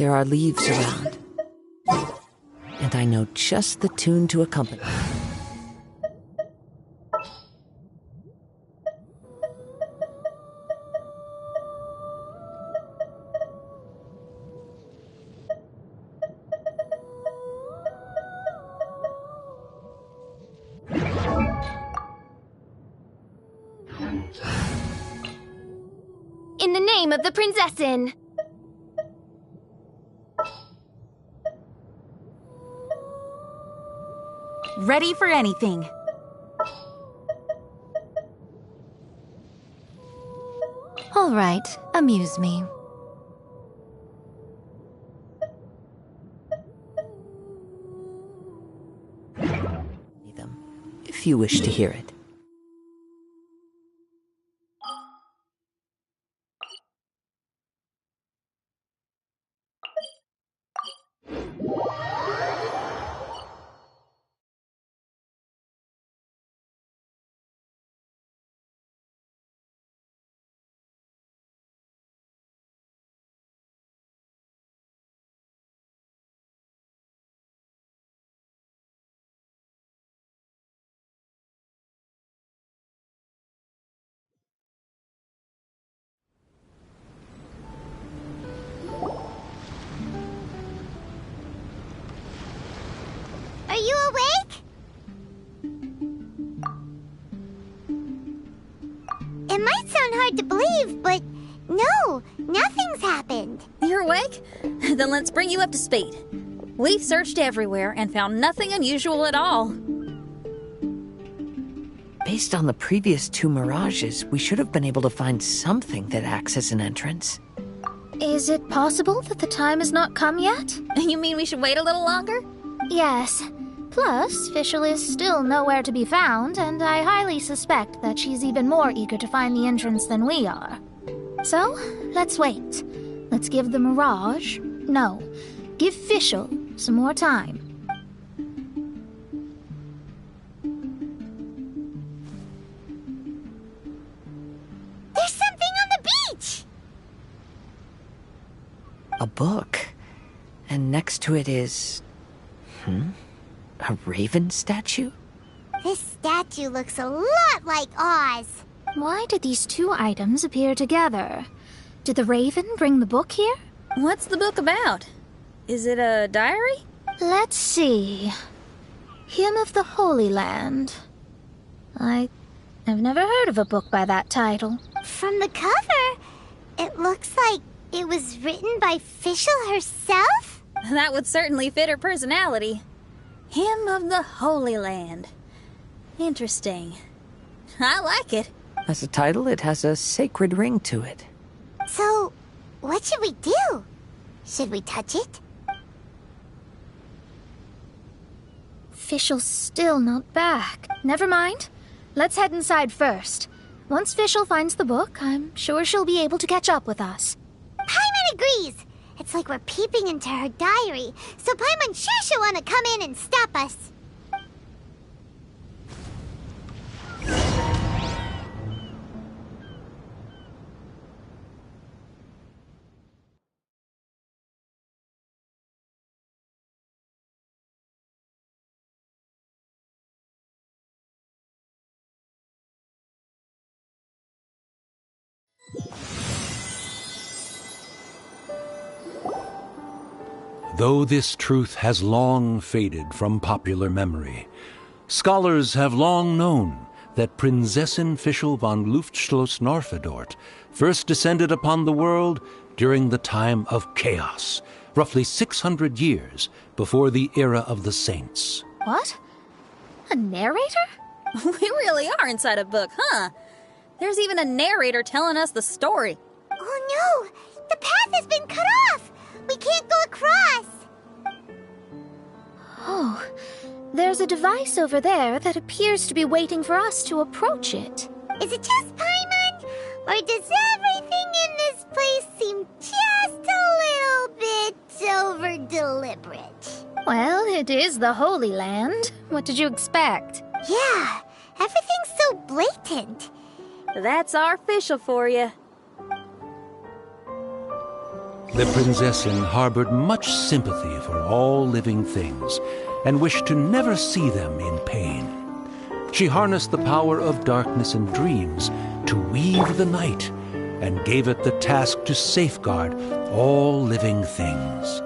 There are leaves around. And I know just the tune to accompany. In the name of the Prinzessin! Ready for anything. All right, amuse me. Them, if you wish to hear it. Are you awake? It might sound hard to believe, but no, nothing's happened. You're awake? Then let's bring you up to speed. We've searched everywhere and found nothing unusual at all. Based on the previous 2 mirages, we should have been able to find something that acts as an entrance. Is it possible that the time has not come yet? You mean we should wait a little longer? Yes. Plus, Fischl is still nowhere to be found, and I highly suspect that she's even more eager to find the entrance than we are. So, let's wait. Let's give the Mirage... No, give Fischl some more time. There's something on the beach! A book. And next to it is... A raven statue? This statue looks a lot like Oz. Why did these 2 items appear together? Did the raven bring the book here? What's the book about? Is it a diary? Let's see. Hymn of the Holy Land. I've never heard of a book by that title. From the cover, it looks like it was written by Fischl herself? That would certainly fit her personality. Hymn of the Holy Land. Interesting. I like it. As a title, it has a sacred ring to it. So, what should we do? Should we touch it? Fischl's still not back. Never mind. Let's head inside first. Once Fischl finds the book, I'm sure she'll be able to catch up with us. Paimon agrees! It's like we're peeping into her diary, so Paimon's sure she'll want to come in and stop us. Though this truth has long faded from popular memory, scholars have long known that Prinzessin Fischl von Luftschloss-Norfedort first descended upon the world during the time of chaos, roughly 600 years before the era of the saints. What? A narrator? We really are inside a book, huh? There's even a narrator telling us the story. Oh no! The path has been cut off! We can't go across! Oh, there's a device over there that appears to be waiting for us to approach it. Is it just Paimon? Or does everything in this place seem just a little bit over-deliberate? Well, it is the Holy Land. What did you expect? Yeah, everything's so blatant. That's our Fischl for you. The Prinzessin harbored much sympathy for all living things and wished to never see them in pain. She harnessed the power of darkness and dreams to weave the night and gave it the task to safeguard all living things.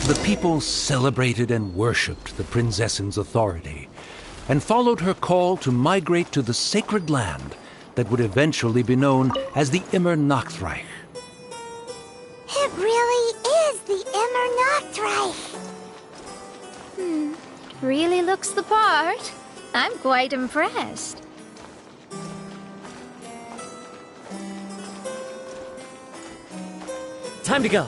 The people celebrated and worshipped the Prinzessin's authority, and followed her call to migrate to the sacred land that would eventually be known as the Immer Nachtreich. It really is the Immer Nachtreich. Really looks the part. I'm quite impressed. Time to go.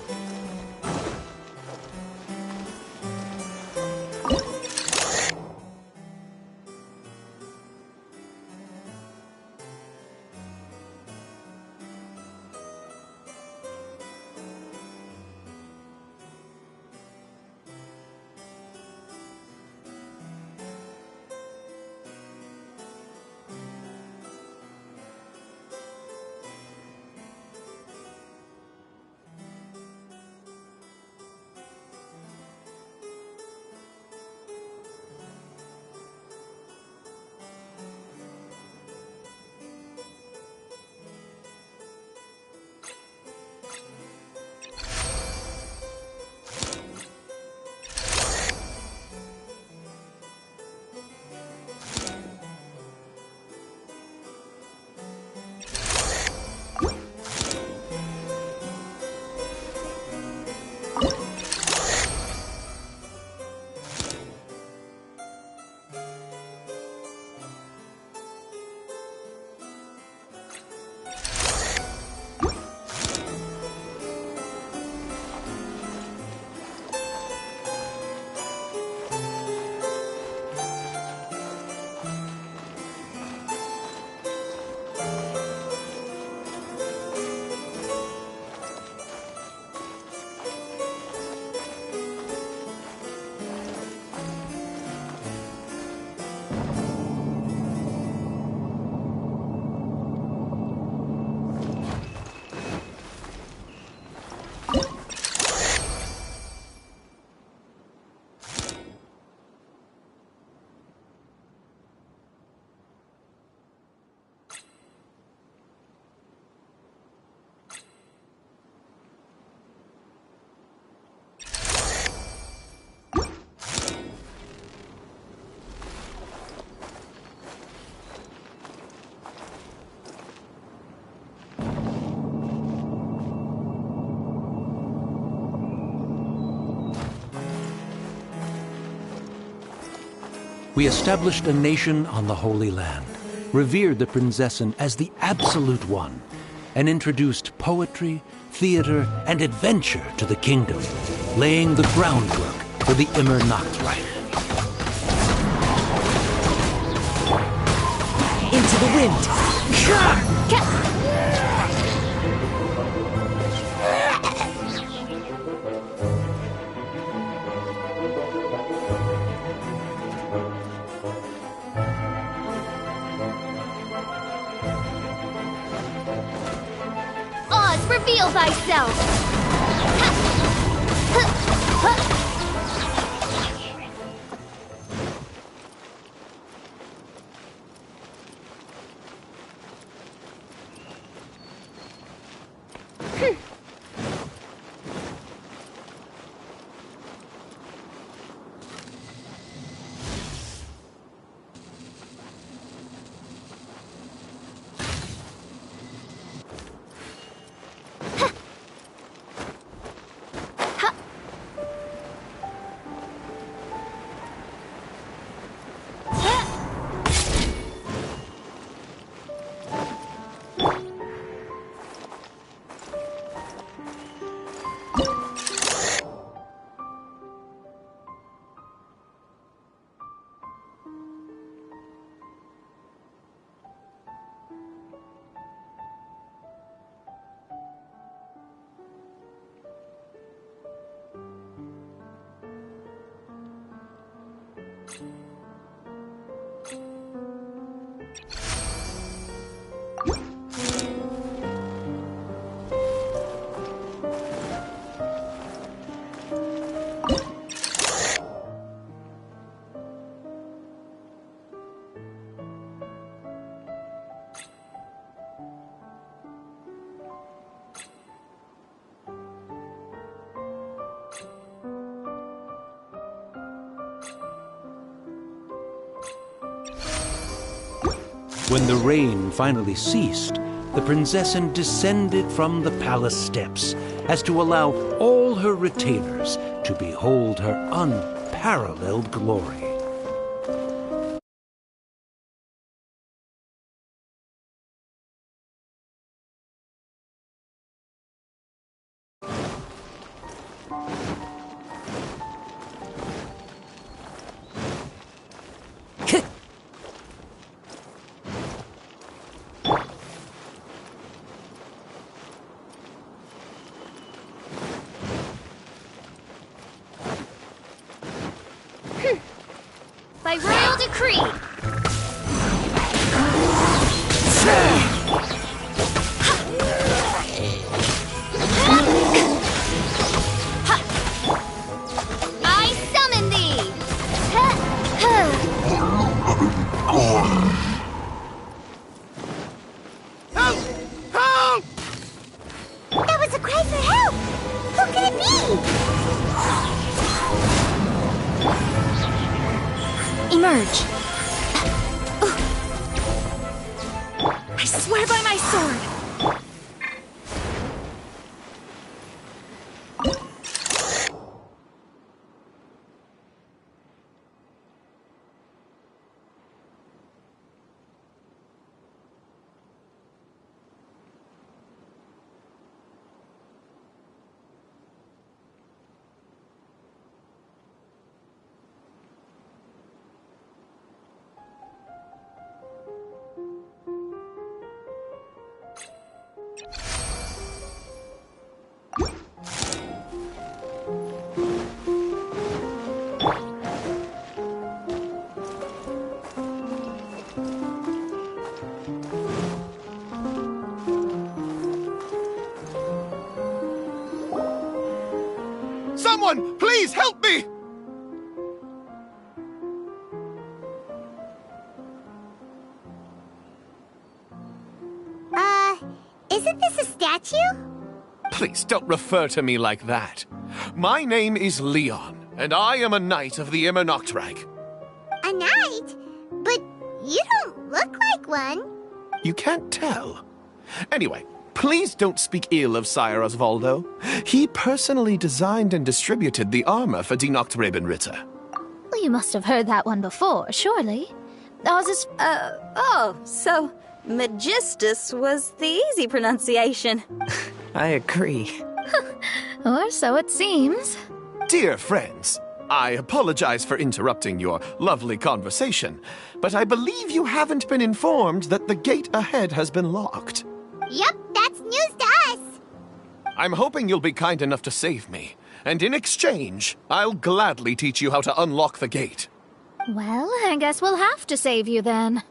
We established a nation on the Holy Land, revered the Prinzessin as the absolute one, and introduced poetry, theater, and adventure to the kingdom, laying the groundwork for the Immer Nachtreich. Into the wind! Oz, reveal thyself! When the rain finally ceased, the Prinzessin descended from the palace steps as to allow all her retainers to behold her unparalleled glory. By royal decree! I summon thee! Help! Help! That was a cry for help! Who could it be? Emerge! I swear by my sword! Someone, please help me! Isn't this a statue? Please don't refer to me like that. My name is Leon, and I am a knight of the Immernachtreich. A knight? But you don't look like one. You can't tell. Anyway, please don't speak ill of Sire Osvaldo. He personally designed and distributed the armor for Die Nachtrebenritter. Well, you must have heard that one before, surely. Ours is... So Magistus was the easy pronunciation. I agree. Or so it seems. Dear friends, I apologize for interrupting your lovely conversation, but I believe you haven't been informed that the gate ahead has been locked. Yup, that's news to us. I'm hoping you'll be kind enough to save me, and in exchange, I'll gladly teach you how to unlock the gate. Well, I guess we'll have to save you then.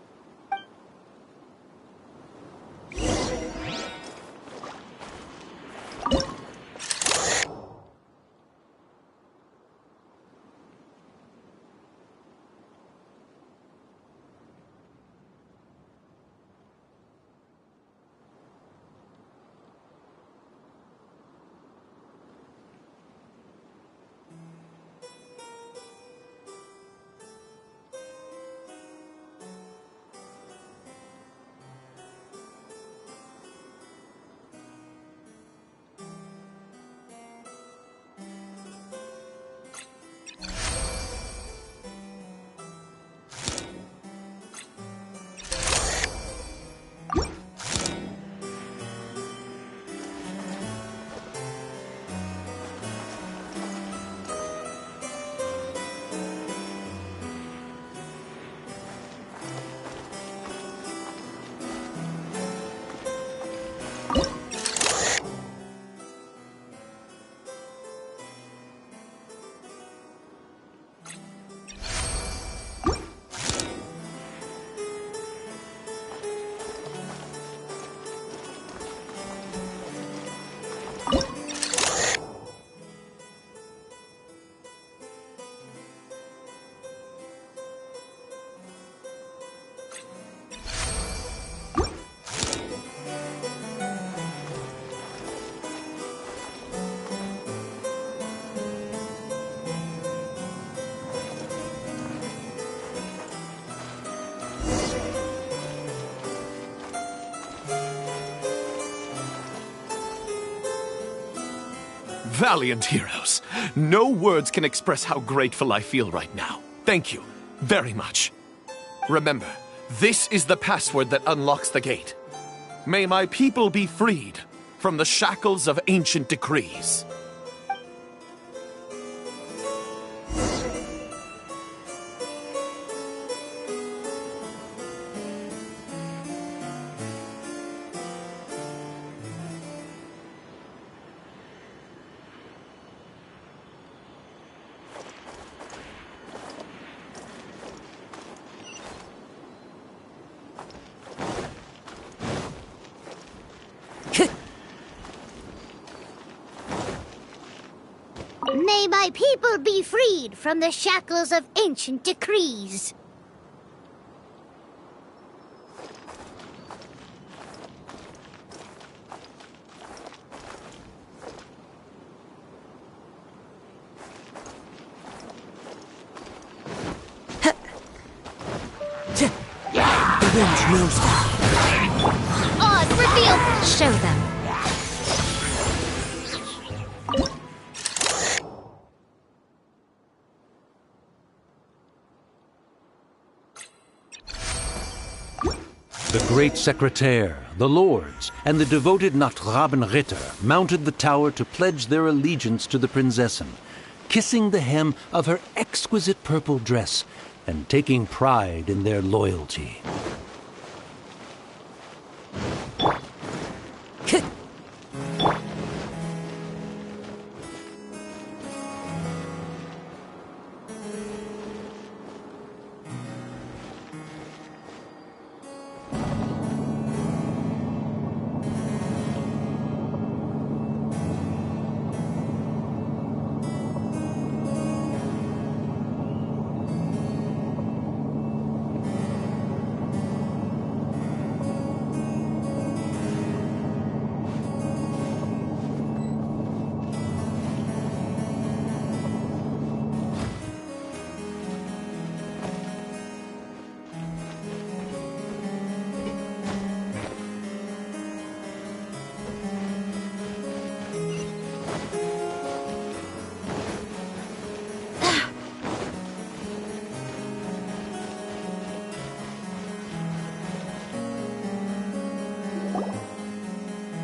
Valiant heroes. No words can express how grateful I feel right now. Thank you very much. Remember, this is the password that unlocks the gate. May my people be freed from the shackles of ancient decrees. May my people be freed from the shackles of ancient decrees. The wind knows me. Odd reveal! Show them. The great secretaire, the lords, and the devoted Nachtrabenritter mounted the tower to pledge their allegiance to the Prinzessin, kissing the hem of her exquisite purple dress and taking pride in their loyalty.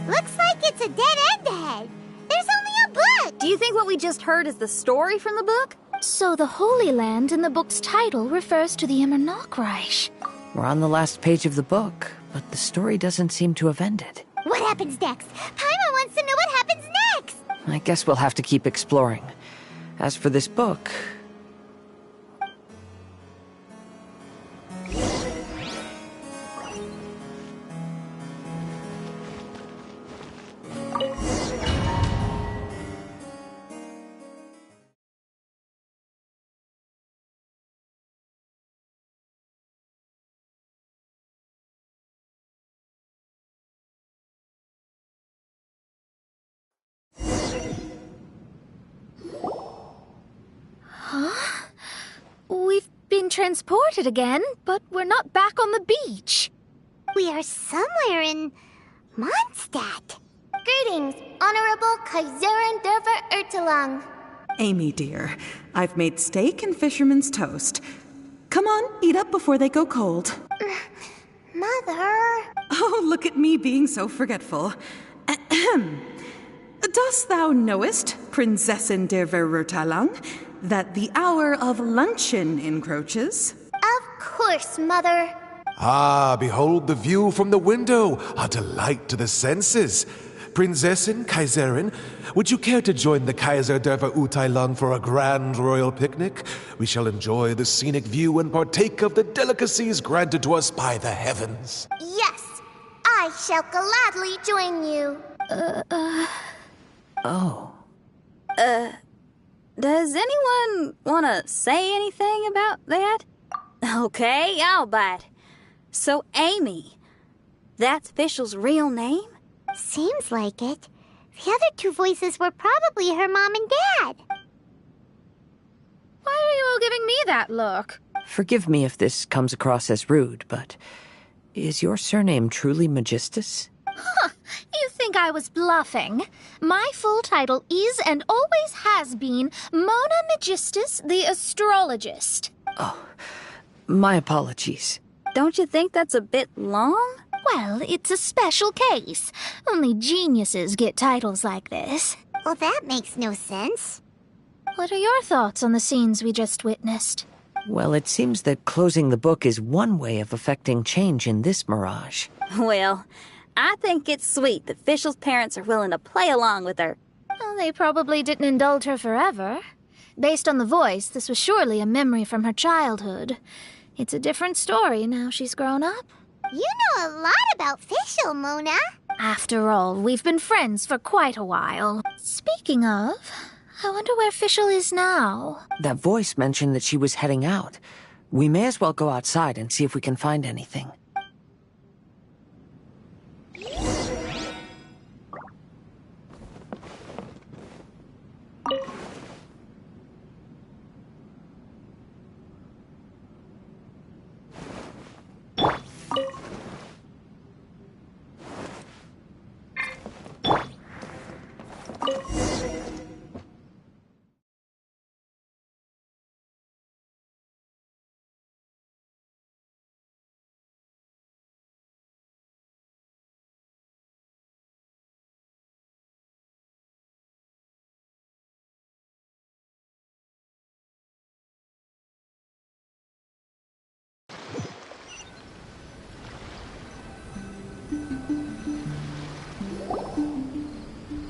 Looks like it's a dead end ahead. There's only a book. Do you think what we just heard is the story from the book? So the Holy Land in the book's title refers to the Immernachtreich. We're on the last page of the book, but the story doesn't seem to have ended. What happens next? Paimon wants to know what happens next. I guess we'll have to keep exploring. As for this book, We've been transported again, but we're not back on the beach. We are somewhere in Mondstadt. Greetings, Honorable Kaiserin Derver Ertelang. Amy, dear, I've made steak and fisherman's toast. Come on, eat up before they go cold. Mother. Oh, look at me being so forgetful. Ahem. Dost thou knowest, Prinzessin der Verurteilung, that the hour of luncheon encroaches? Of course, Mother. Ah, behold the view from the window, a delight to the senses. Prinzessin, Kaiserin, would you care to join the Kaiser der Verurteilung for a grand royal picnic? We shall enjoy the scenic view and partake of the delicacies granted to us by the heavens. Yes, I shall gladly join you. oh. Does anyone want to say anything about that? Okay, I'll bite. So, Amy, that's Fischl's real name? Seems like it. The other two voices were probably her mom and dad. Why are you all giving me that look? Forgive me if this comes across as rude, but is your surname truly Magistus? You think I was bluffing? My full title is and always has been Mona Magistus the Astrologist. Oh, my apologies. Don't you think that's a bit long? Well, it's a special case. Only geniuses get titles like this. Well, that makes no sense. What are your thoughts on the scenes we just witnessed? Well, it seems that closing the book is one way of affecting change in this mirage. Well, I think it's sweet that Fischl's parents are willing to play along with her. Well, they probably didn't indulge her forever. Based on the voice, this was surely a memory from her childhood. It's a different story now she's grown up. You know a lot about Fischl, Mona. After all, we've been friends for quite a while. Speaking of, I wonder where Fischl is now. That voice mentioned that she was heading out. We may as well go outside and see if we can find anything.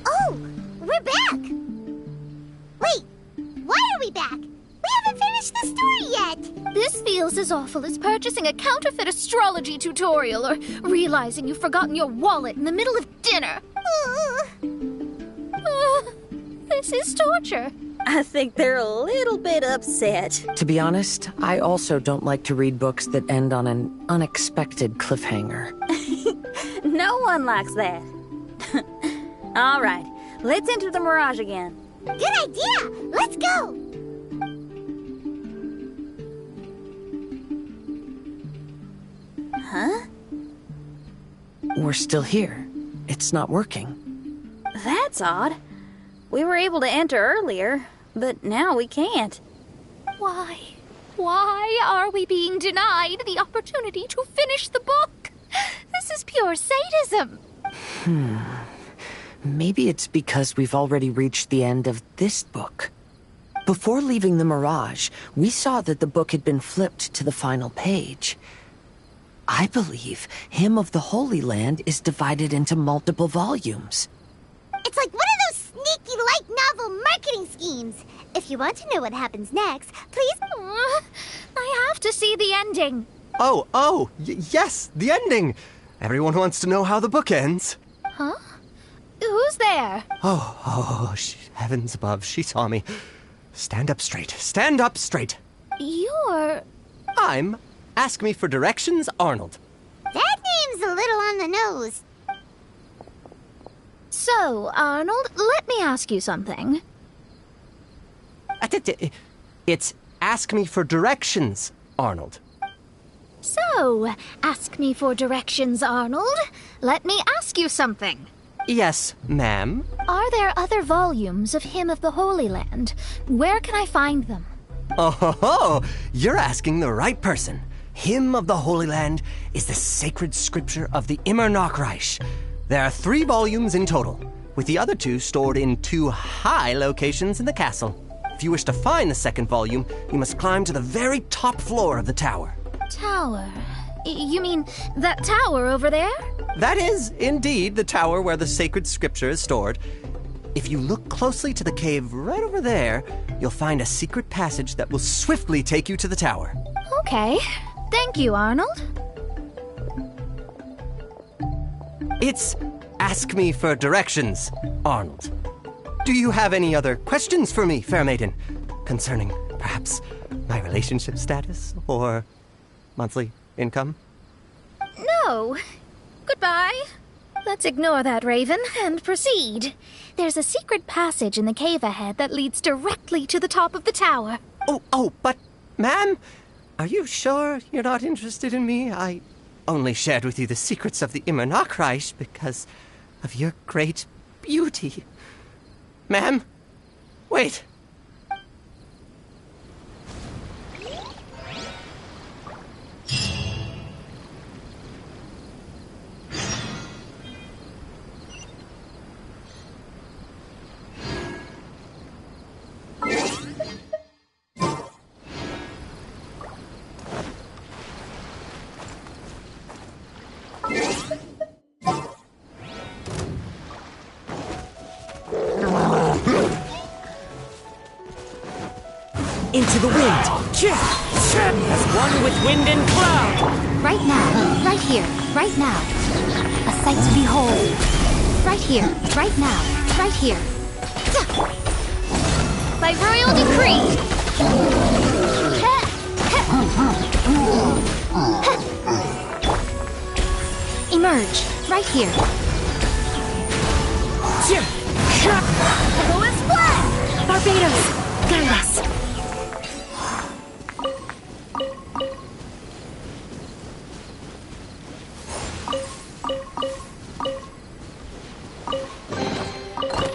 Oh, we're back! Wait, why are we back? We haven't finished the story yet! This feels as awful as purchasing a counterfeit astrology tutorial or realizing you've forgotten your wallet in the middle of dinner. This is torture. I think they're a little bit upset. To be honest, I also don't like to read books that end on an unexpected cliffhanger. No one likes that. All right, let's enter the mirage again. Good idea! Let's go! Huh? We're still here. It's not working. That's odd. We were able to enter earlier, but now we can't. Why? Why are we being denied the opportunity to finish the book? This is pure sadism. Maybe it's because we've already reached the end of this book. Before leaving the Mirage, we saw that the book had been flipped to the final page. I believe Hymn of the Holy Land is divided into multiple volumes. It's like one of those sneaky light novel marketing schemes. If you want to know what happens next, please... I have to see the ending. Yes, the ending. Everyone wants to know how the book ends. Huh? Who's there? Heavens above, she saw me. Stand up straight, stand up straight. You're... I'm Ask Me for Directions, Arnold. That name's a little on the nose. So, Arnold, let me ask you something. It's Ask Me for Directions, Arnold. So, ask me for directions, Arnold. Let me ask you something. Yes, ma'am. Are there other volumes of Hymn of the Holy Land? Where can I find them? Oh, you're asking the right person. Hymn of the Holy Land is the sacred scripture of the Immer Nachreich. There are 3 volumes in total, with the other 2 stored in 2 high locations in the castle. If you wish to find the second volume, you must climb to the very top floor of the tower. Tower? You mean that tower over there? That is, indeed, the tower where the sacred scripture is stored. If you look closely to the cave right over there, you'll find a secret passage that will swiftly take you to the tower. Okay. Thank you, Arnold. It's Ask Me for Directions, Arnold. Do you have any other questions for me, fair maiden? Concerning, perhaps, my relationship status or monthly income? No. Goodbye. Let's ignore that, Raven, and proceed. There's a secret passage in the cave ahead that leads directly to the top of the tower. But, ma'am, are you sure you're not interested in me? only shared with you the secrets of the Immernachtreich because of your great beauty. Ma'am, wait. Into the wind! As one with wind and cloud! Right now, right here, right now. A sight to behold. Right here, right now, right here. By royal decree! Emerge, right here. The lowest flag! Barbados, guide us.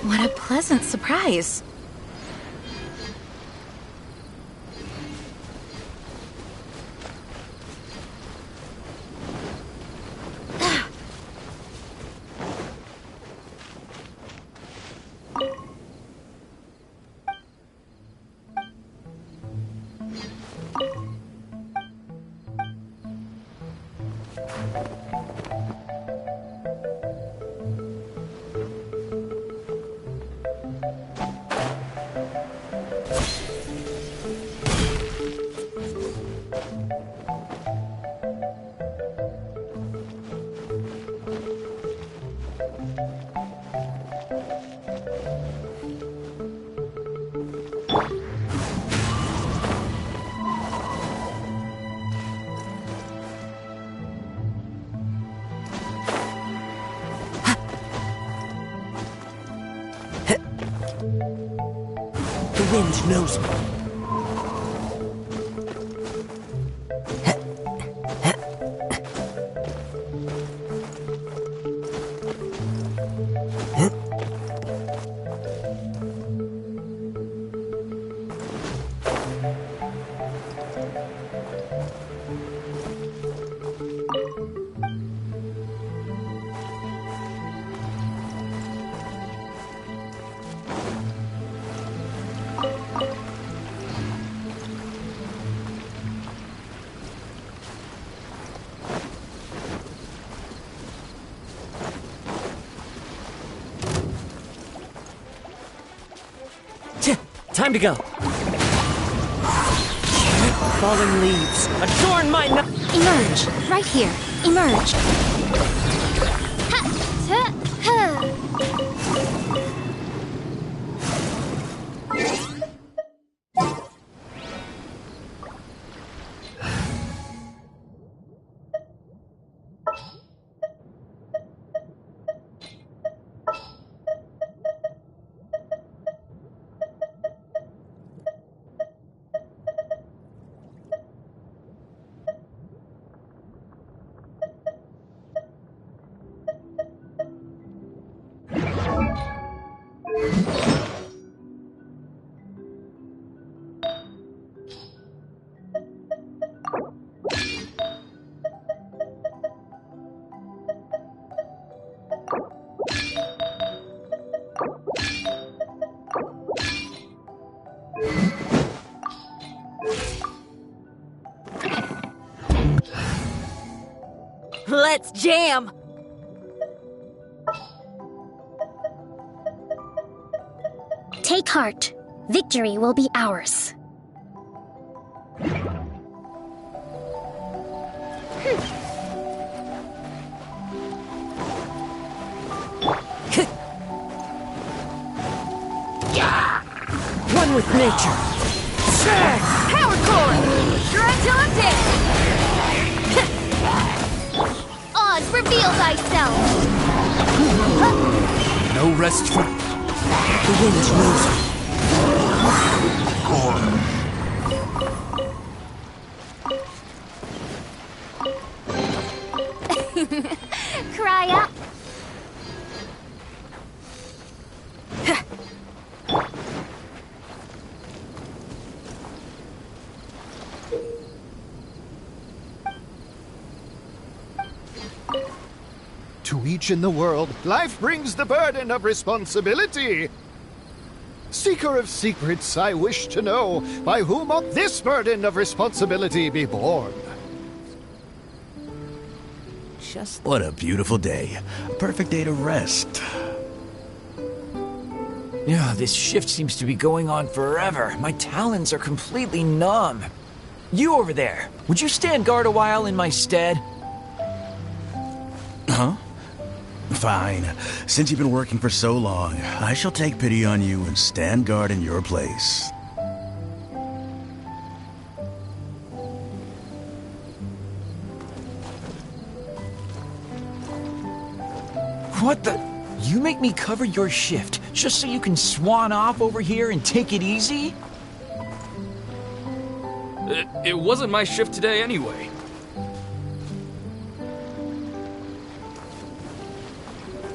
What a pleasant surprise. The wind knows me. Time to go. Falling leaves adorn my Emerge, right here. Emerge. Let's jam! Take heart. Victory will be ours. One with nature. Power core! Drive till I'm dead! Oz, reveal thyself! No rest for... The wind knows me. Cry up. To each in the world, life brings the burden of responsibility. Seeker of secrets, I wish to know, by whom ought this burden of responsibility be borne? What a beautiful day. A perfect day to rest. Yeah, this shift seems to be going on forever. My talons are completely numb. You over there, would you stand guard a while in my stead? Huh? Fine. Since you've been working for so long, I shall take pity on you and stand guard in your place. What the? You make me cover your shift just so you can swan off over here and take it easy? It wasn't my shift today anyway.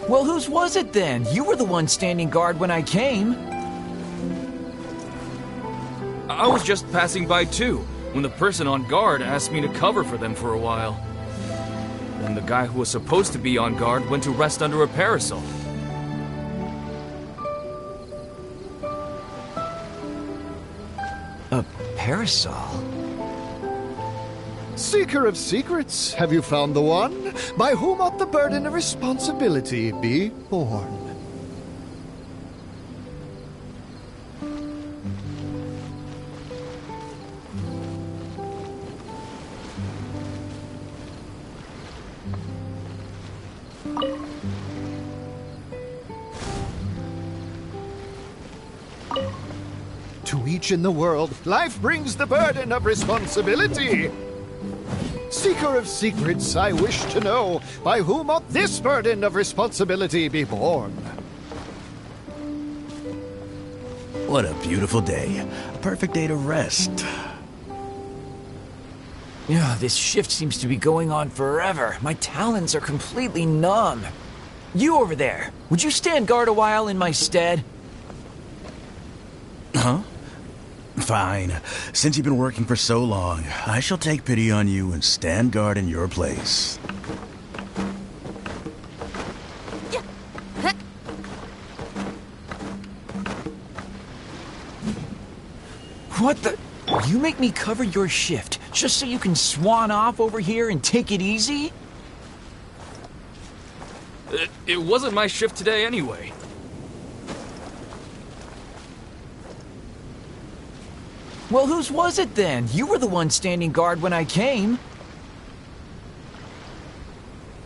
Well, whose was it then? You were the one standing guard when I came. I was just passing by too, when the person on guard asked me to cover for them for a while. Then the guy who was supposed to be on guard went to rest under a parasol. A parasol? Seeker of secrets, have you found the one? By whom ought the burden of responsibility be borne? To each in the world, life brings the burden of responsibility. Seeker of secrets, I wish to know, by whom ought this burden of responsibility be borne? What a beautiful day. A perfect day to rest. Yeah, this shift seems to be going on forever. My talons are completely numb. You over there, would you stand guard a while in my stead? Huh? Fine. Since you've been working for so long, I shall take pity on you and stand guard in your place. What the? You make me cover your shift just so you can swan off over here and take it easy? It wasn't my shift today anyway. Well, whose was it then? You were the one standing guard when I came.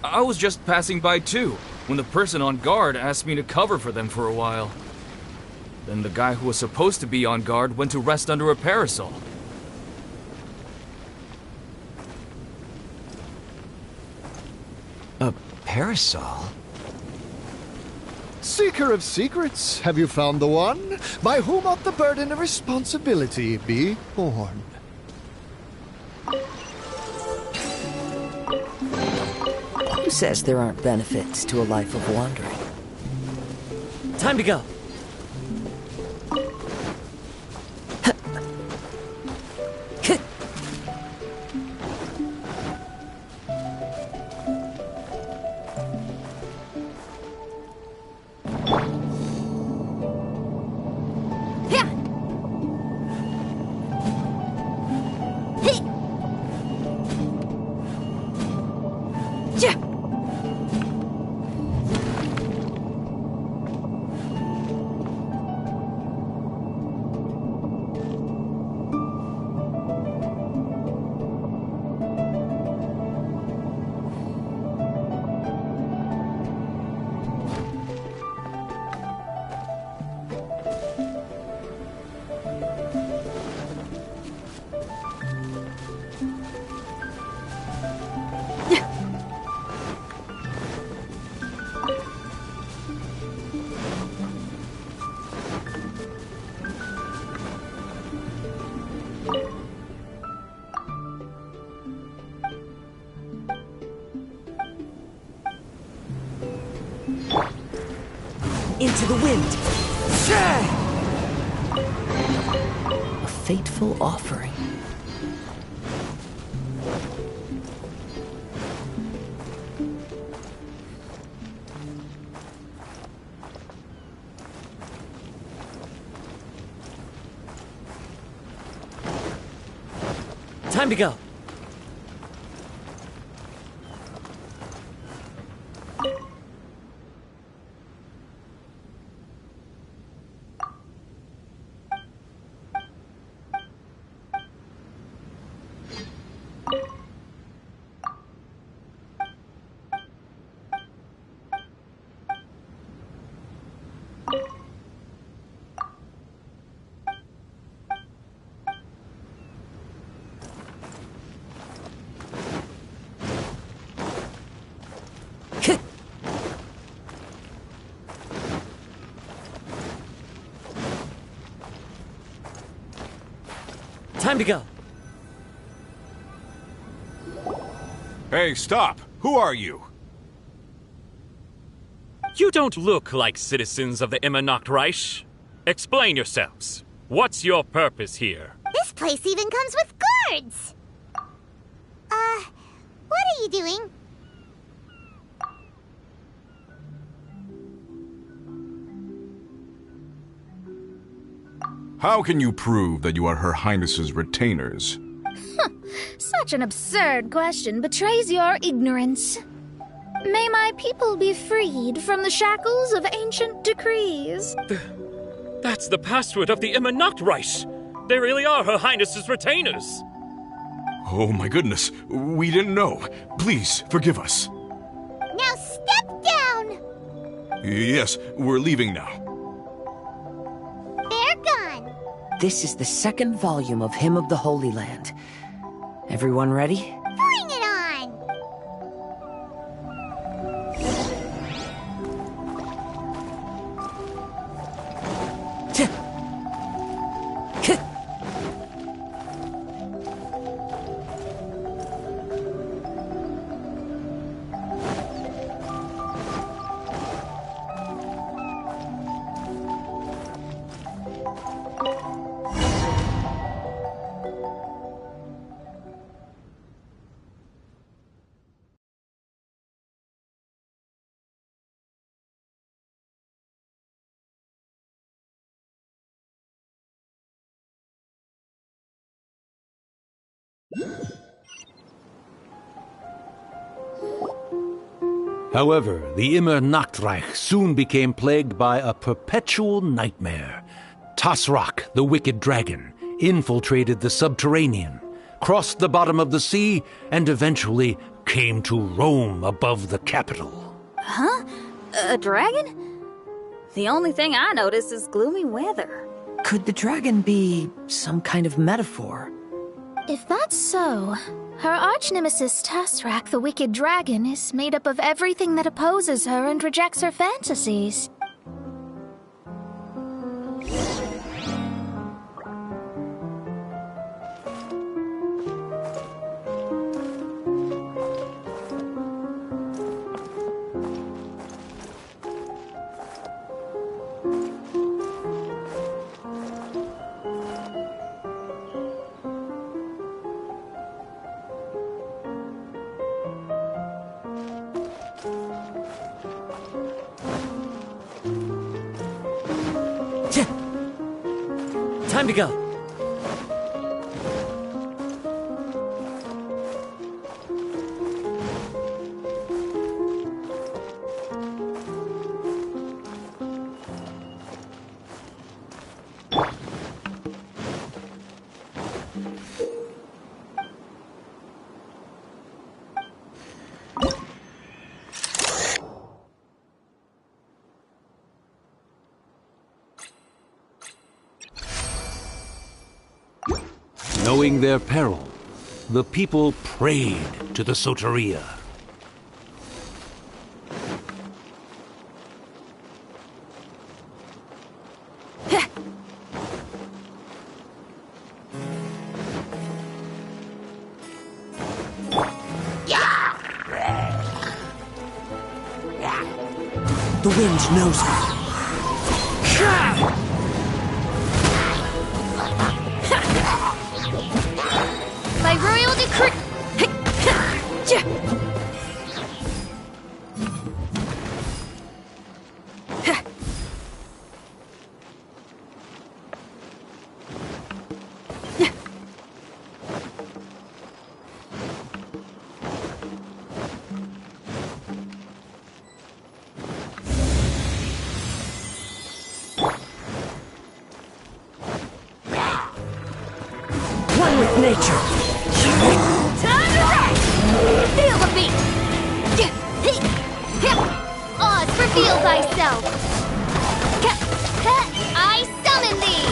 I was just passing by too, when the person on guard asked me to cover for them for a while. Then the guy who was supposed to be on guard went to rest under a parasol. A parasol? Seeker of secrets, have you found the one? By whom ought the burden of responsibility be borne? Who says there aren't benefits to a life of wandering? Time to go. Into the wind! A fateful offering. Time to go. Time to go. Hey, stop! Who are you? You don't look like citizens of the Immernachtreich. Explain yourselves. What's your purpose here? This place even comes with guards! What are you doing? How can you prove that you are Her Highness's retainers? Such an absurd question betrays your ignorance. May my people be freed from the shackles of ancient decrees. That's the password of the Immernachtreich. They really are Her Highness's retainers. Oh my goodness, we didn't know. Please, forgive us. Now step down! Yes, we're leaving now. They're gone. This is the second volume of Hymn of the Holy Land. Everyone ready? Bring it on! However, the Immernachtreich soon became plagued by a perpetual nightmare. Tasrak, the wicked dragon, infiltrated the subterranean, crossed the bottom of the sea, and eventually came to roam above the capital. Huh? A dragon? The only thing I notice is gloomy weather. Could the dragon be some kind of metaphor? If that's so, her arch-nemesis Tasrak, the wicked dragon, is made up of everything that opposes her and rejects her fantasies. Time to go. Knowing their peril, the people prayed to the Soteria. The wind knows me. royal decree... One with nature. Time to rock! Feel the beat! Oz, reveal thyself! I summon thee!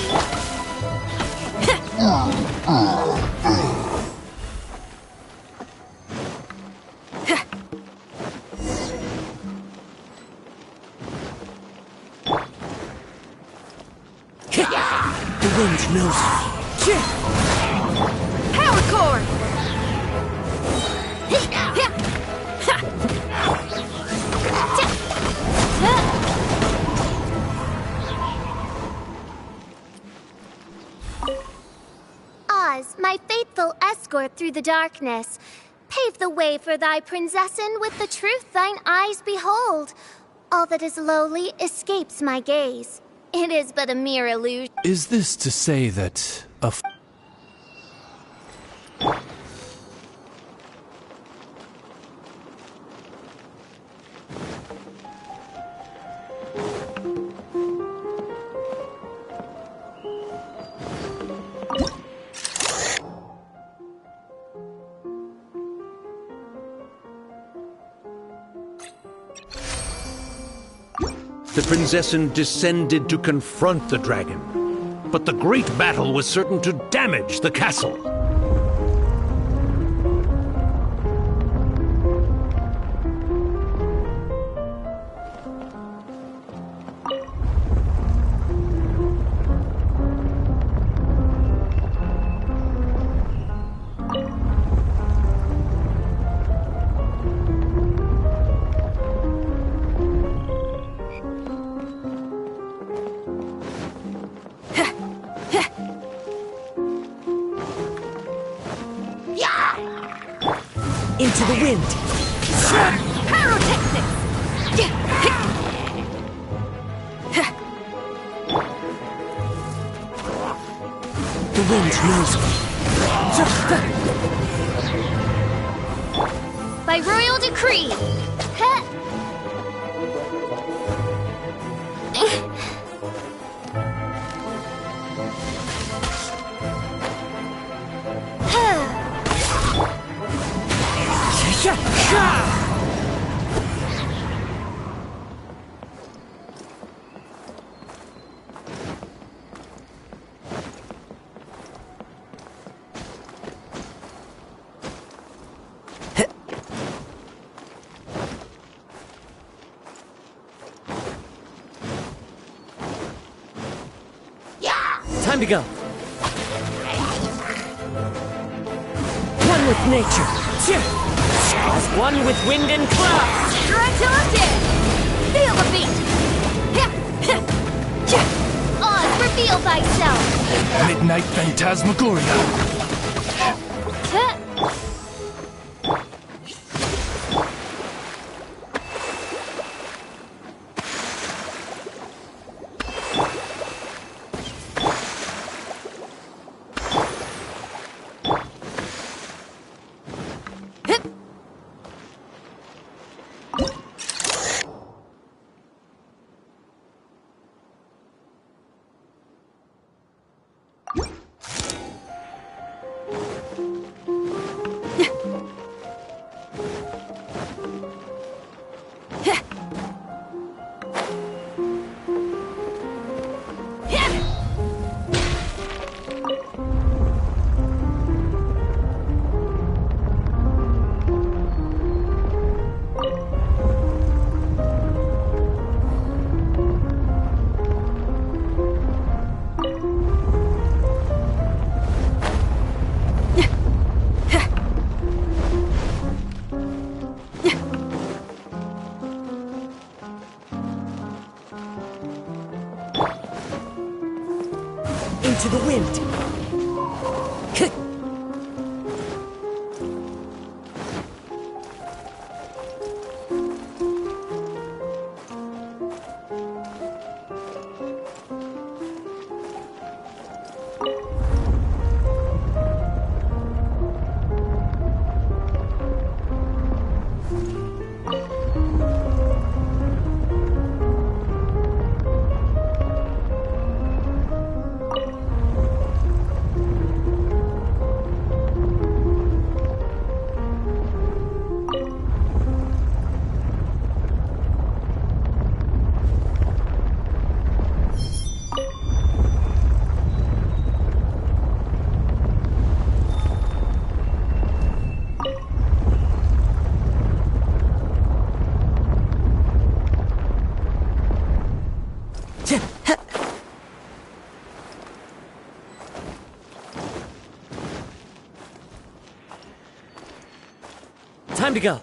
The wind knows me. Power core! Oz, my faithful escort through the darkness, pave the way for thy prinzessin with the truth thine eyes behold. All that is lowly escapes my gaze. It is but a mere illusion. Is this to say that The Prinzessin descended to confront the dragon, but the great battle was certain to damage the castle. Into the wind. Pyrotechnics! The wind knows me. By royal decree! Time to go. One with nature. As one with wind and cloud. Strike till I'm dead! Feel the beat! Oz, reveal thyself! Midnight Phantasmagoria? Into the wind. Time to go.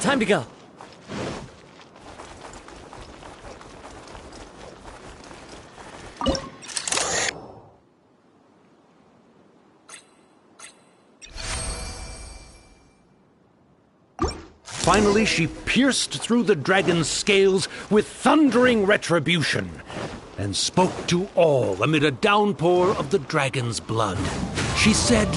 Time to go. Finally, she pierced through the dragon's scales with thundering retribution and spoke to all amid a downpour of the dragon's blood. She said,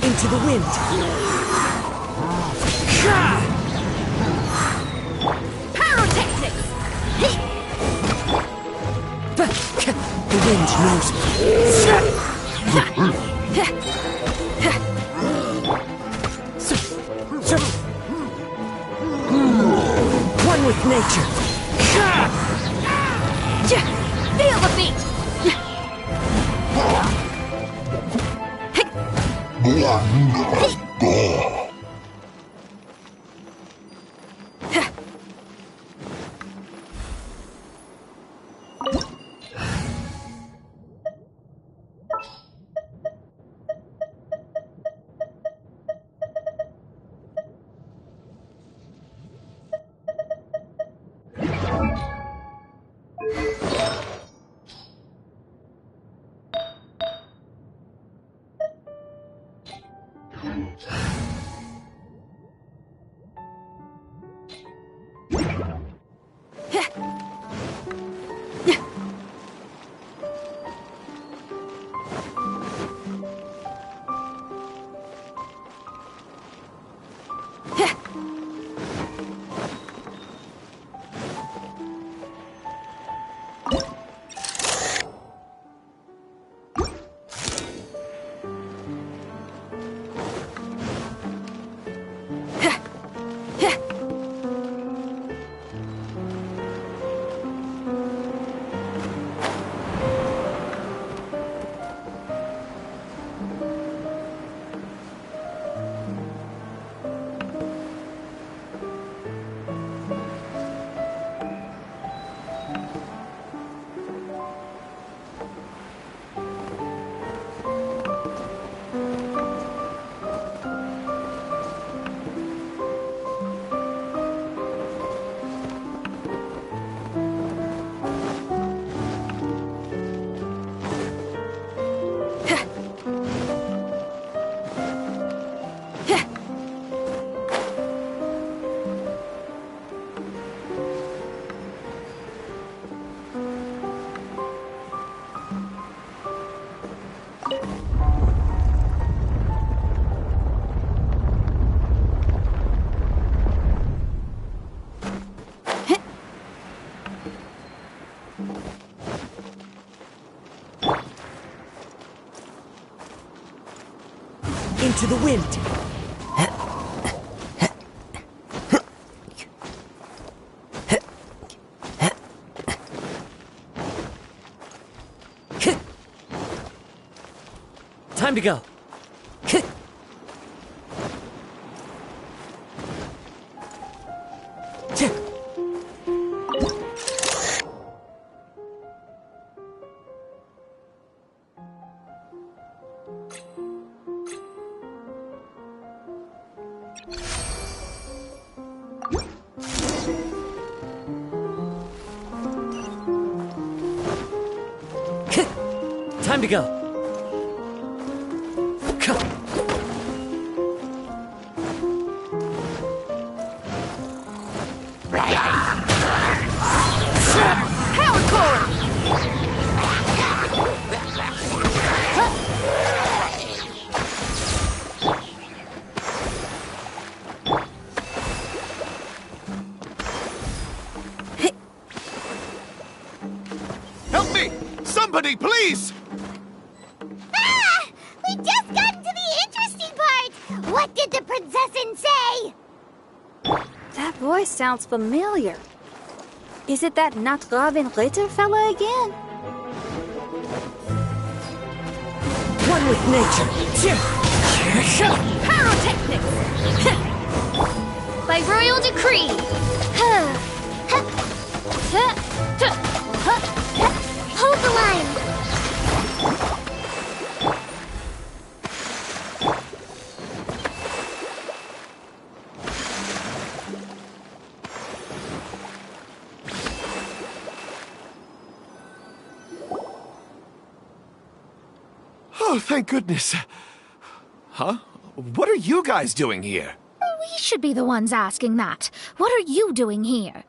into the wind. Pyrotechnics! The wind knows one with nature. Feel the beat! Into the wind! Time to go. Time to go. Help me! Somebody, please! Ah! We just got into the interesting part! What did the princessin say? That voice sounds familiar. Is it that not Robin Ritter fella again? One with nature. Pyrotechnics! By royal decree! Hold the line! Oh, thank goodness. Huh? What are you guys doing here? We should be the ones asking that. What are you doing here?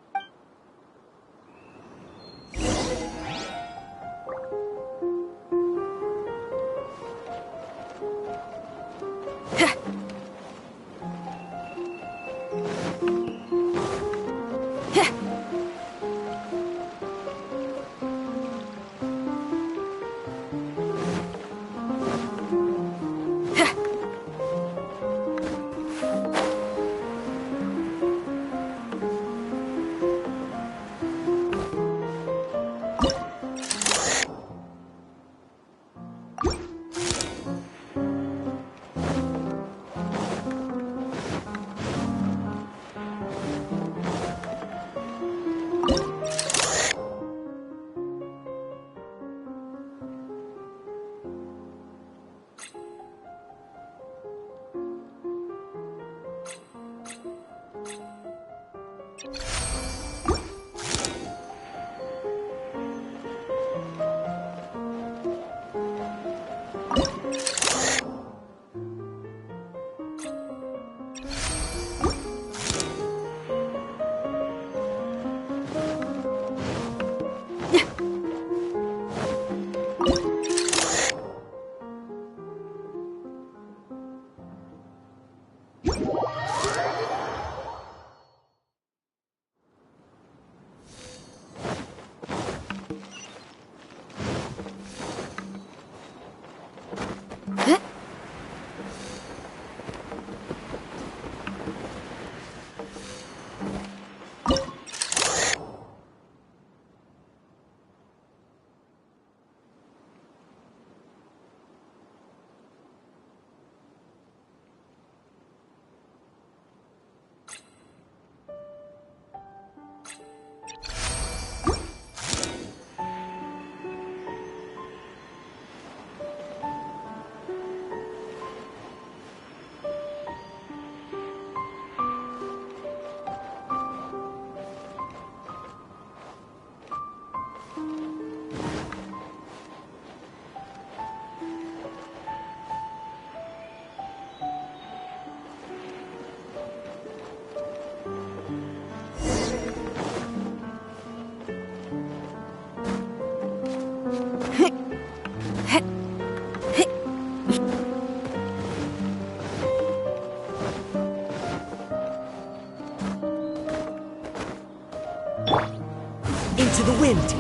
Into the wind.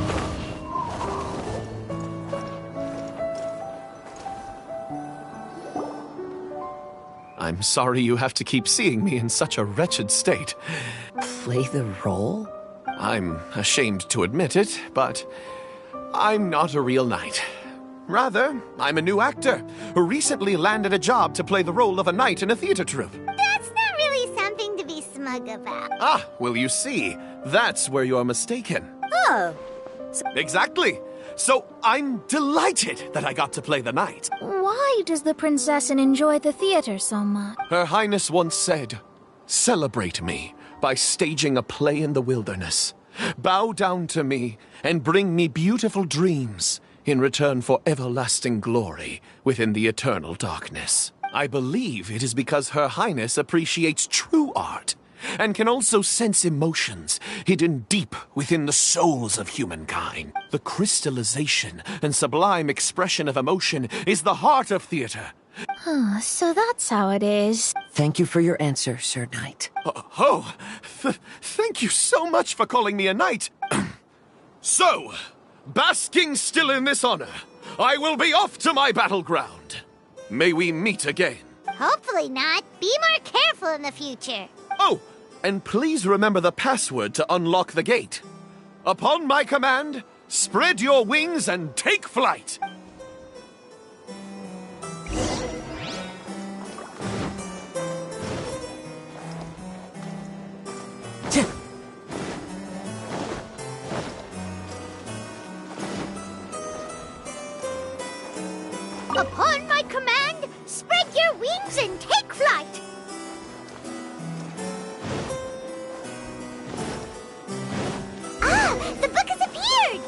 I'm sorry you have to keep seeing me in such a wretched state. Play the role? I'm ashamed to admit it, but I'm not a real knight. Rather, I'm a new actor who recently landed a job to play the role of a knight in a theater troupe. That's not really something to be smug about. Ah, well, you see, that's where you're mistaken. Oh. Exactly. So I'm delighted that I got to play the knight. Why does the princessin enjoy the theater so much? Her Highness once said, "Celebrate me by staging a play in the wilderness. Bow down to me and bring me beautiful dreams in return for everlasting glory within the eternal darkness." I believe it is because Her Highness appreciates true art and can also sense emotions hidden deep within the souls of humankind. The crystallization and sublime expression of emotion is the heart of theater. So that's how it is. Thank you for your answer, Sir Knight. Thank you so much for calling me a knight. So, basking still in this honor, I will be off to my battleground. May we meet again. Hopefully not. Be more careful in the future. Oh, and please remember the password to unlock the gate. Upon my command, spread your wings and take flight. Upon my command, spread your wings and take flight. Ah, the book has appeared!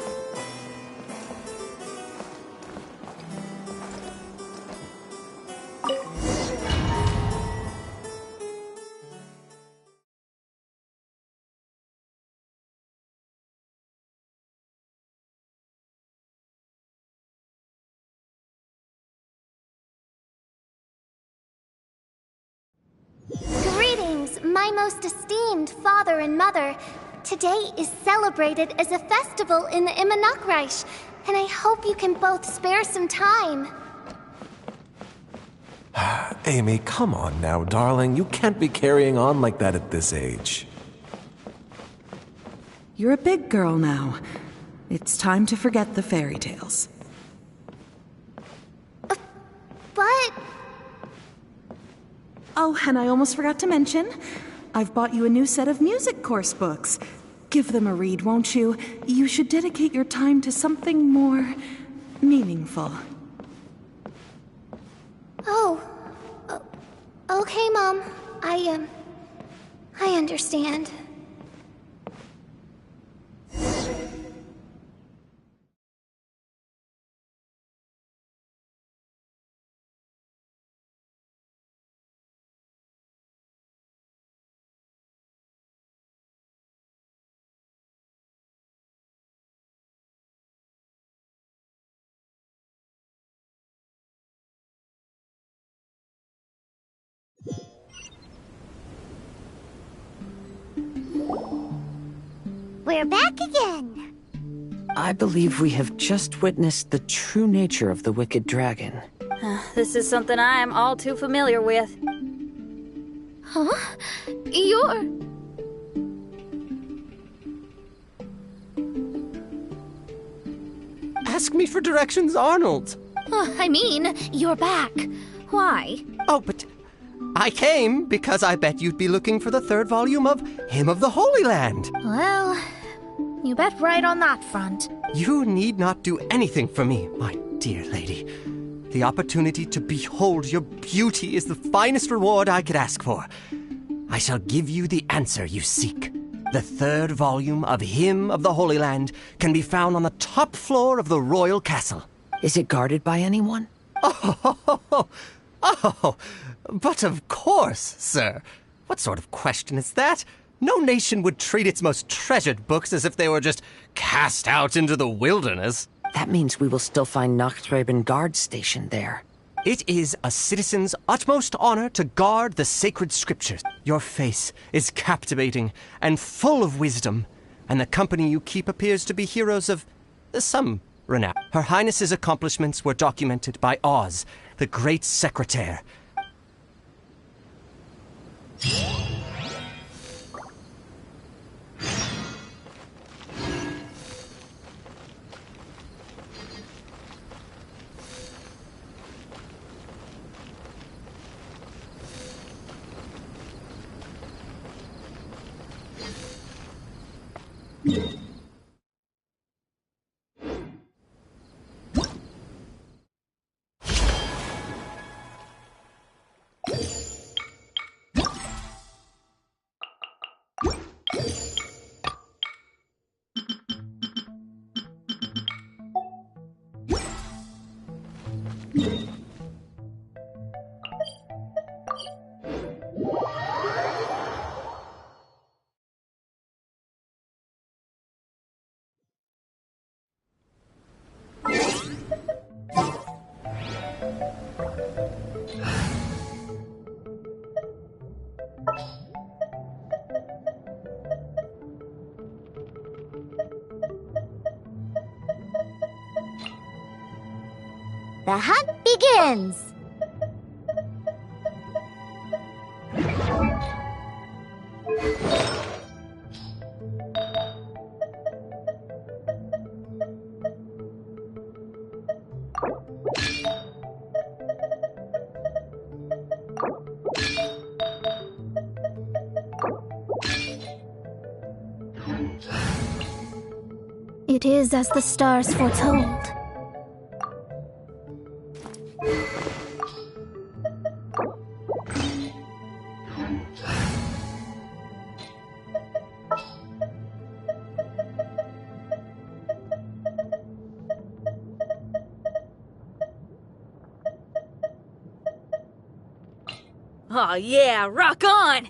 Greetings, my most esteemed father and mother. Today is celebrated as a festival in the Immernachtreich, and I hope you can both spare some time. Amy, come on now, darling. You can't be carrying on like that at this age. You're a big girl now. It's time to forget the fairy tales. But... Oh, and I almost forgot to mention, I've bought you a new set of music course books. Give them a read, won't you? You should dedicate your time to something more meaningful. Oh. Okay, Mom. I understand. We're back again. I believe we have just witnessed the true nature of the wicked dragon. This is something I am all too familiar with. Huh? You're... Ask me for directions, Arnold. I mean, you're back. Why? Oh, but I came because I bet you'd be looking for the third volume of Hymn of the Holy Land. Well, you bet right on that front. You need not do anything for me, my dear lady. The opportunity to behold your beauty is the finest reward I could ask for. I shall give you the answer you seek. The third volume of Hymn of the Holy Land can be found on the top floor of the royal castle. Is it guarded by anyone? Oh, but of course, sir. What sort of question is that? No nation would treat its most treasured books as if they were just cast out into the wilderness. That means we will still find Nachtgraben guard stationed there. It is a citizen's utmost honor to guard the sacred scriptures. Your face is captivating and full of wisdom, and the company you keep appears to be heroes of some renown. Her Highness's accomplishments were documented by Oz, the great secretary. The hunt begins! It is as the stars foretold. Oh yeah, rock on!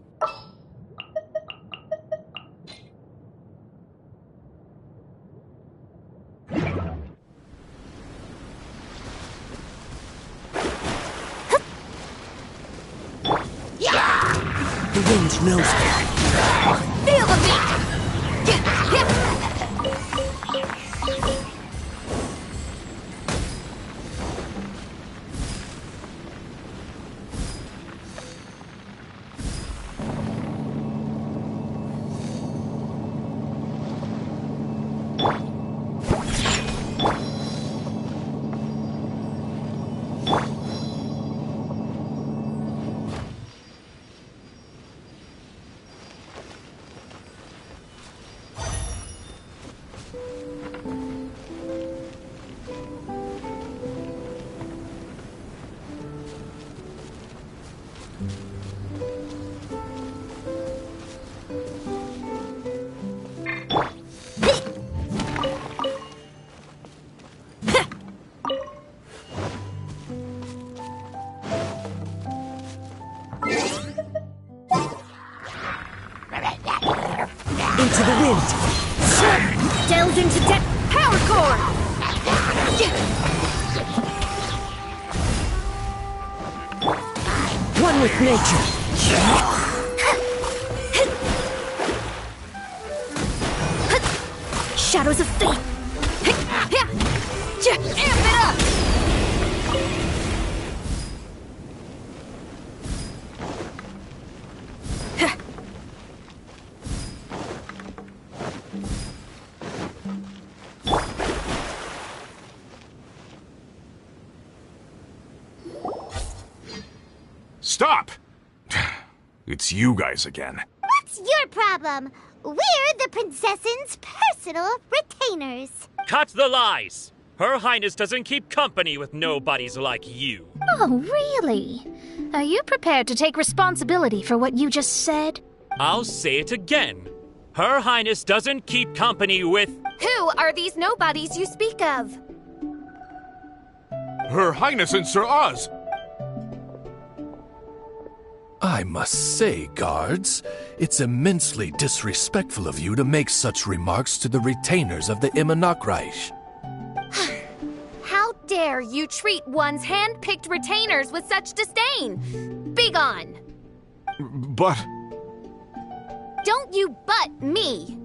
The wind knows me. Feel the beat! Into the wind! Delve into depth power core! One with nature! Shadows of fate! Amp it up! Stop! It's you guys again. What's your problem? We're the princess's personal retainers. Cut the lies! Her Highness doesn't keep company with nobodies like you. Oh, really? Are you prepared to take responsibility for what you just said? I'll say it again. Her Highness doesn't keep company with... Who are these nobodies you speak of? Her Highness and Sir Oz! I must say, guards, it's immensely disrespectful of you to make such remarks to the retainers of the Immernachtreich. How dare you treat one's hand-picked retainers with such disdain? Begone! But... Don't you butt me!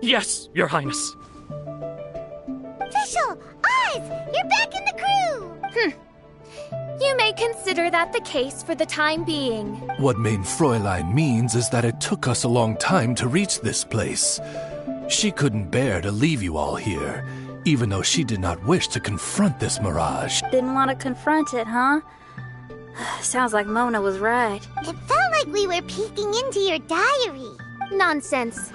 Yes, Your Highness. Fischl! Oz! You're back in the crew! You You may consider that the case for the time being. What Mein Fräulein means is that it took us a long time to reach this place. She couldn't bear to leave you all here, even though she did not wish to confront this mirage. Didn't want to confront it, huh? Sounds like Mona was right. It felt like we were peeking into your diary. Nonsense.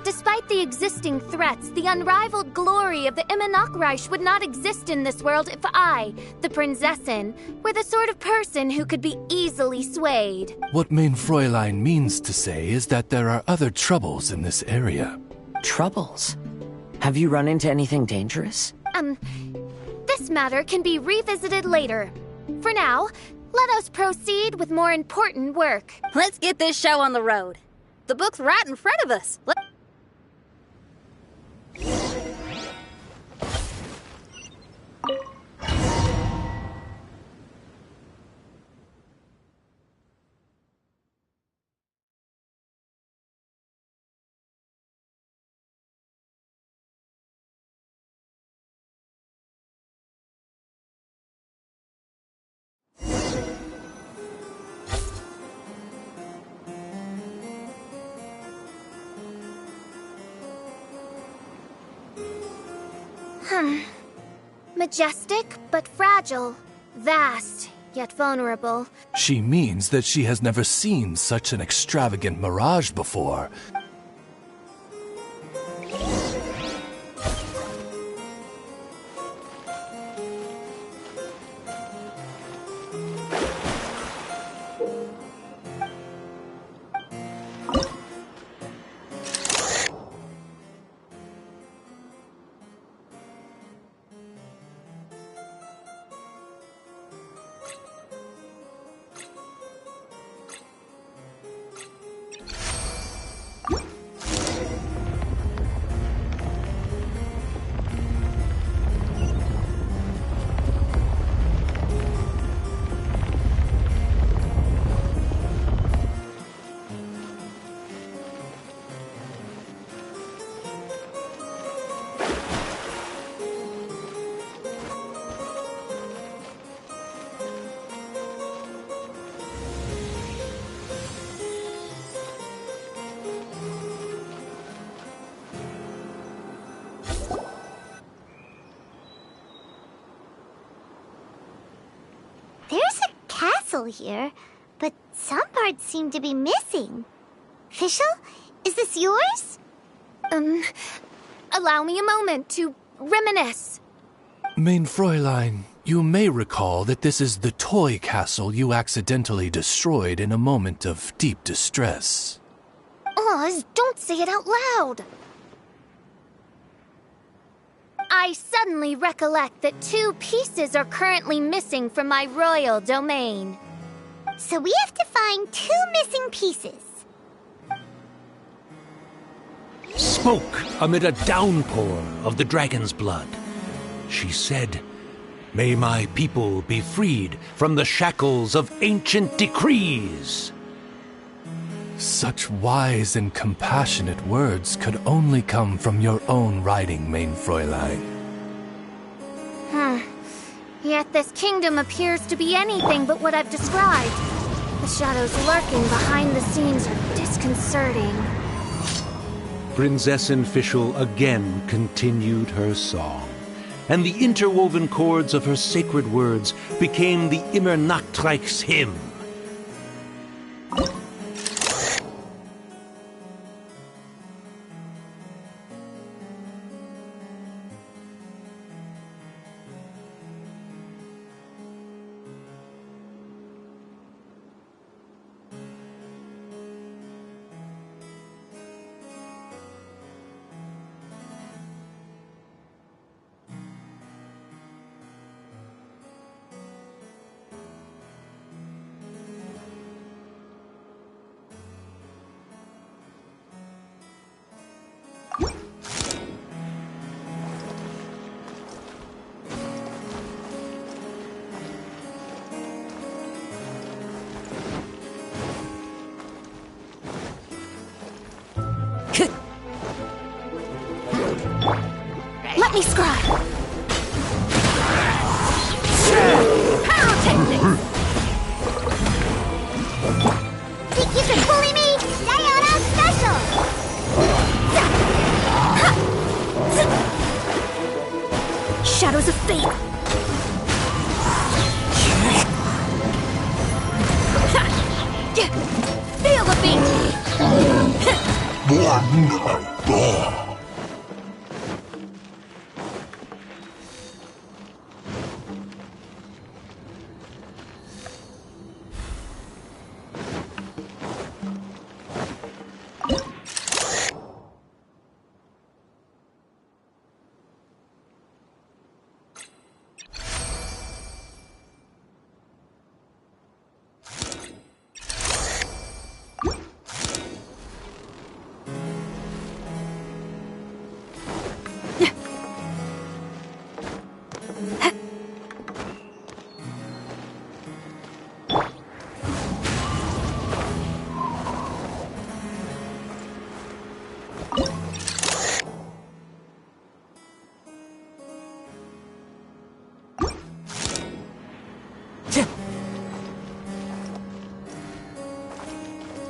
Despite the existing threats, the unrivaled glory of the Immernachtreich would not exist in this world if I, the Prinzessin, were the sort of person who could be easily swayed. What Mein Fräulein means to say is that there are other troubles in this area. Troubles? Have you run into anything dangerous? This matter can be revisited later. For now, let us proceed with more important work. Let's get this show on the road. The book's right in front of us. Majestic, but fragile. Vast, yet vulnerable. She means that she has never seen such an extravagant mirage before. Here, but some parts seem to be missing. Fischl, is this yours? Allow me a moment to reminisce. Mein Fräulein, you may recall that this is the toy castle you accidentally destroyed in a moment of deep distress. Oz, don't say it out loud. I suddenly recollect that 2 pieces are currently missing from my royal domain. So we have to find 2 missing pieces. Smoke amid a downpour of the dragon's blood. She said, "May my people be freed from the shackles of ancient decrees." Such wise and compassionate words could only come from your own writing, Mein Fräulein. Yet this kingdom appears to be anything but what I've described. The shadows lurking behind the scenes are disconcerting. Prinzessin Fischl again continued her song, and the interwoven chords of her sacred words became the Immernachtreich's hymn. Let me scribe. Pyrotechnics! Think you can bully me? Sayonara Special! Shadows of Fate! Feel the beat!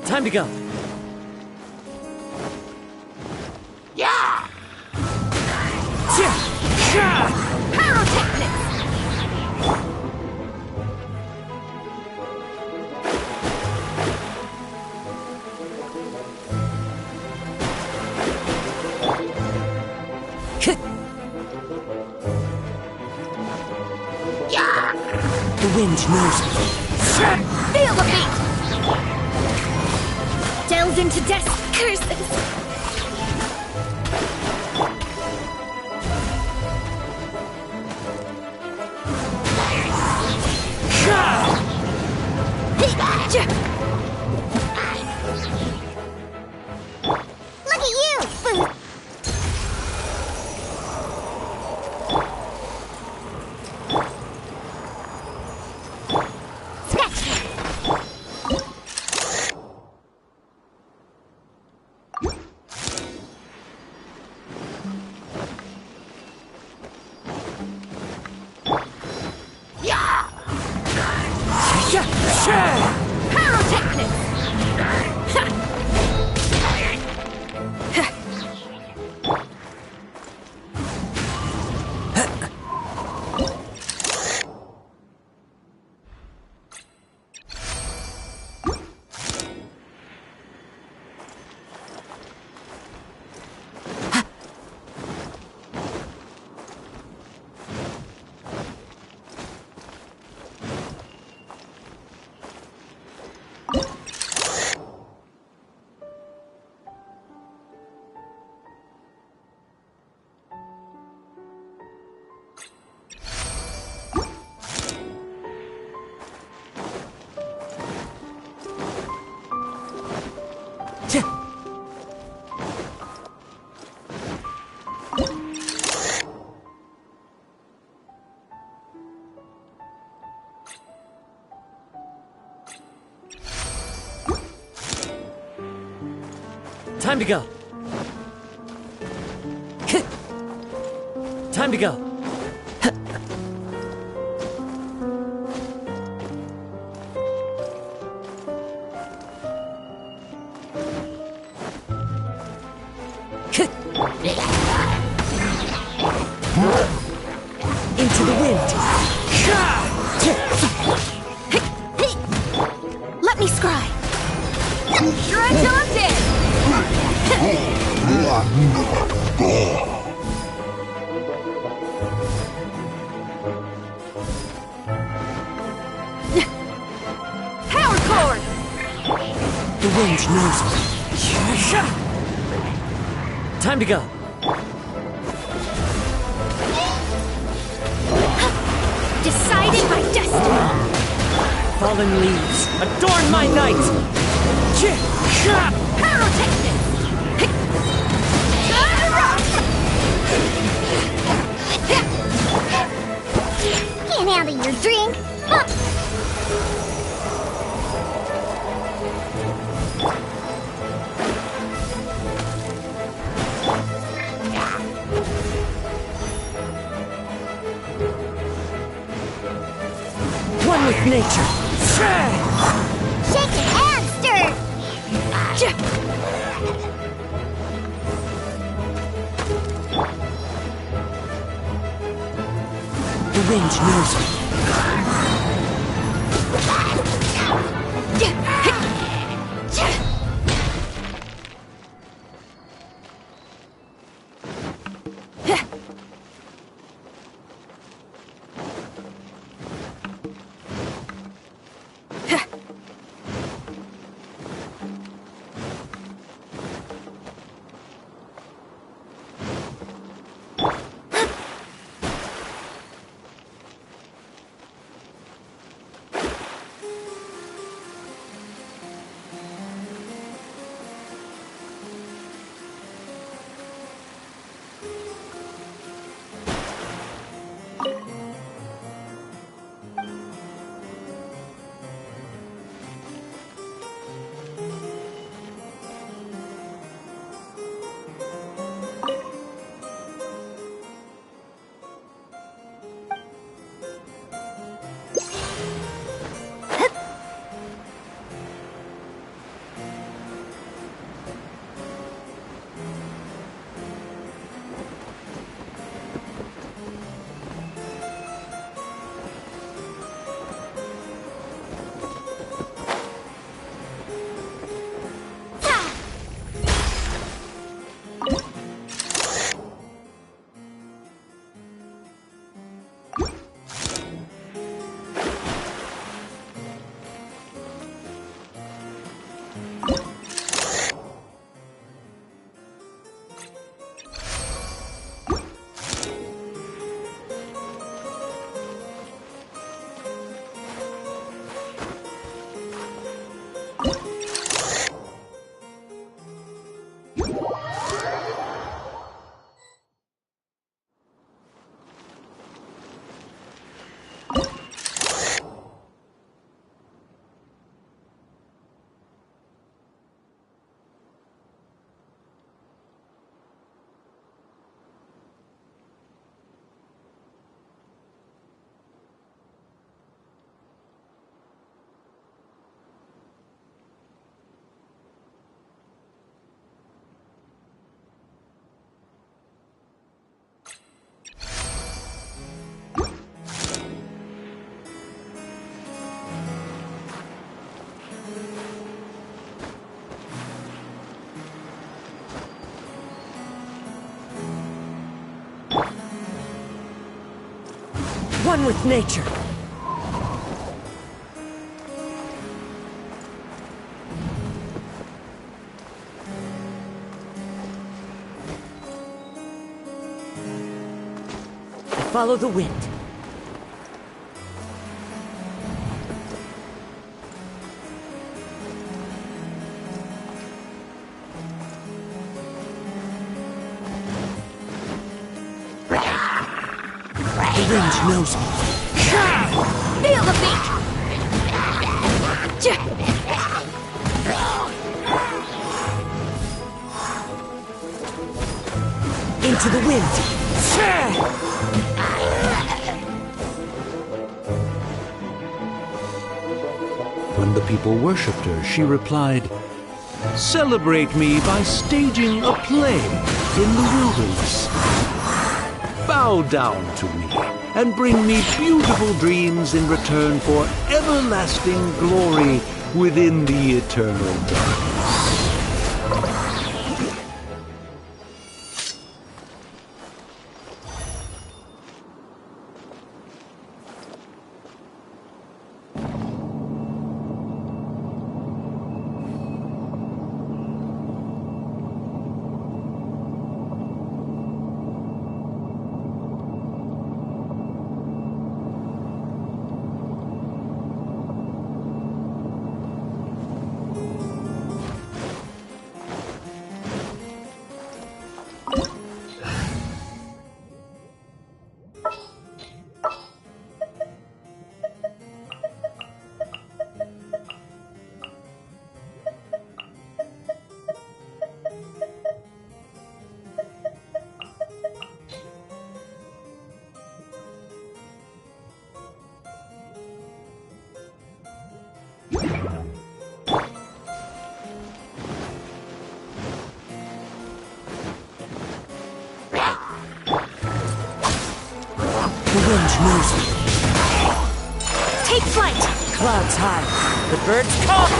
Time to go. Yeah! Pyrotechnics! The wind knows me. Feel the beat! Delve into death's curses! Look at you, Boo! Time to go. Time to go. Into the wind. Let me scry. Sure until I'm dead! Power cord! The wind knows me. Time to go. Decided by destiny! Fallen leaves, adorn my night! Pyrotechnics! Can't handle your drink! Huh. One with nature. Shake it and stir! The wind knows me. One with nature. Follow the wind. The wind knows me. Feel the beat! Into the wind. When the people worshipped her, she replied, "Celebrate me by staging a play in the wilderness. Bow down to me and bring me beautiful dreams in return for everlasting glory within the eternal darkness." The wind knows me. Take flight! Clouds high. The birds come!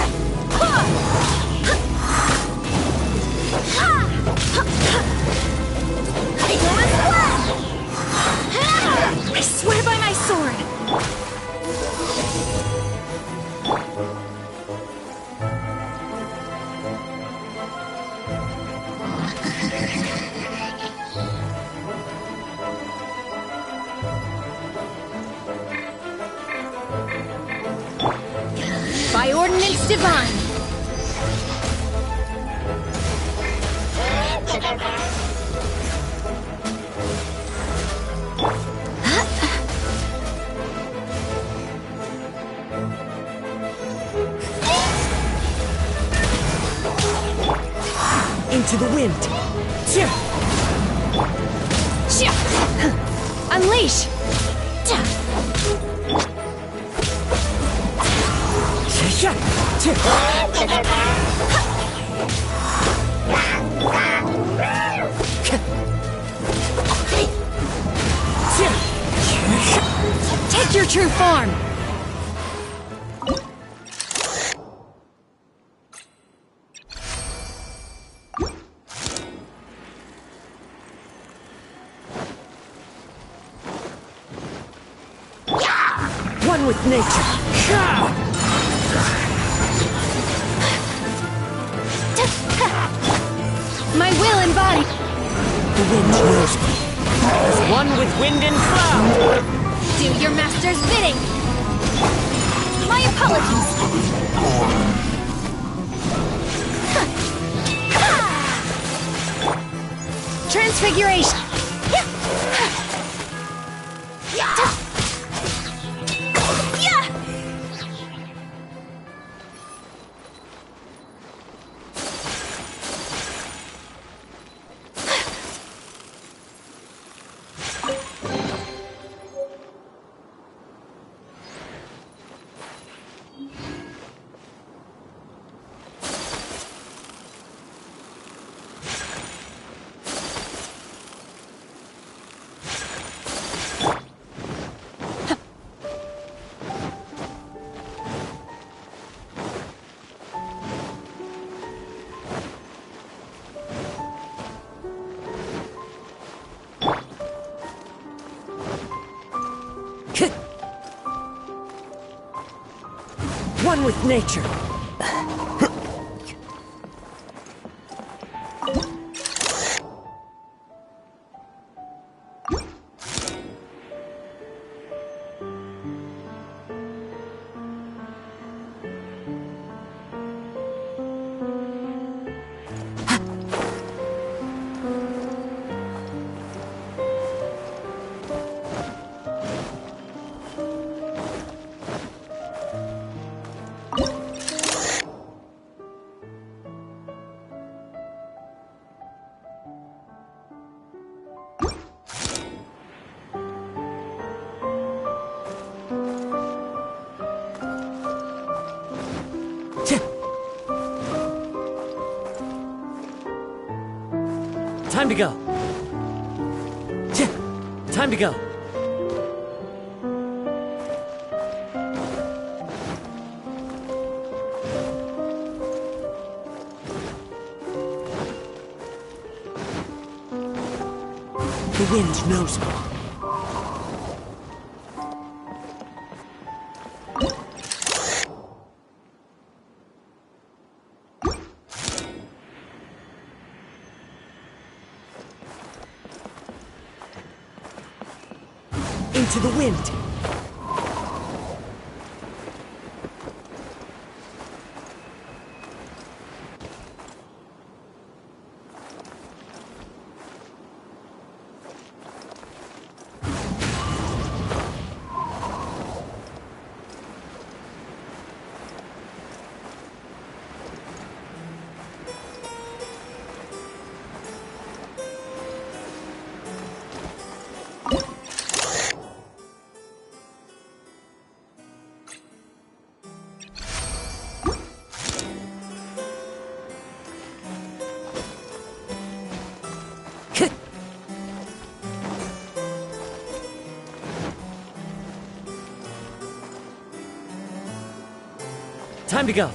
I swear by my sword! By ordinance divine! Into the wind. Unleash! Take your true form! One with nature. My will embodied. The wind knows me. As one with wind and cloud. Do your master's bidding. My apologies. Transfiguration. One with nature. Time to go. Time to go. The wind knows me. Into the wind. Time to go.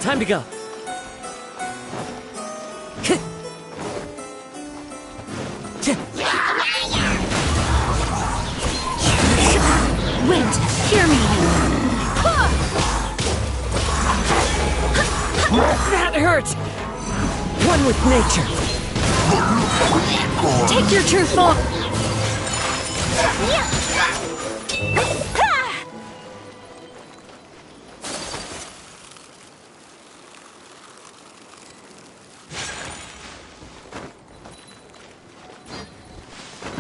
Time to go. Wind, hear me. That hurt! One with nature. Take your true form.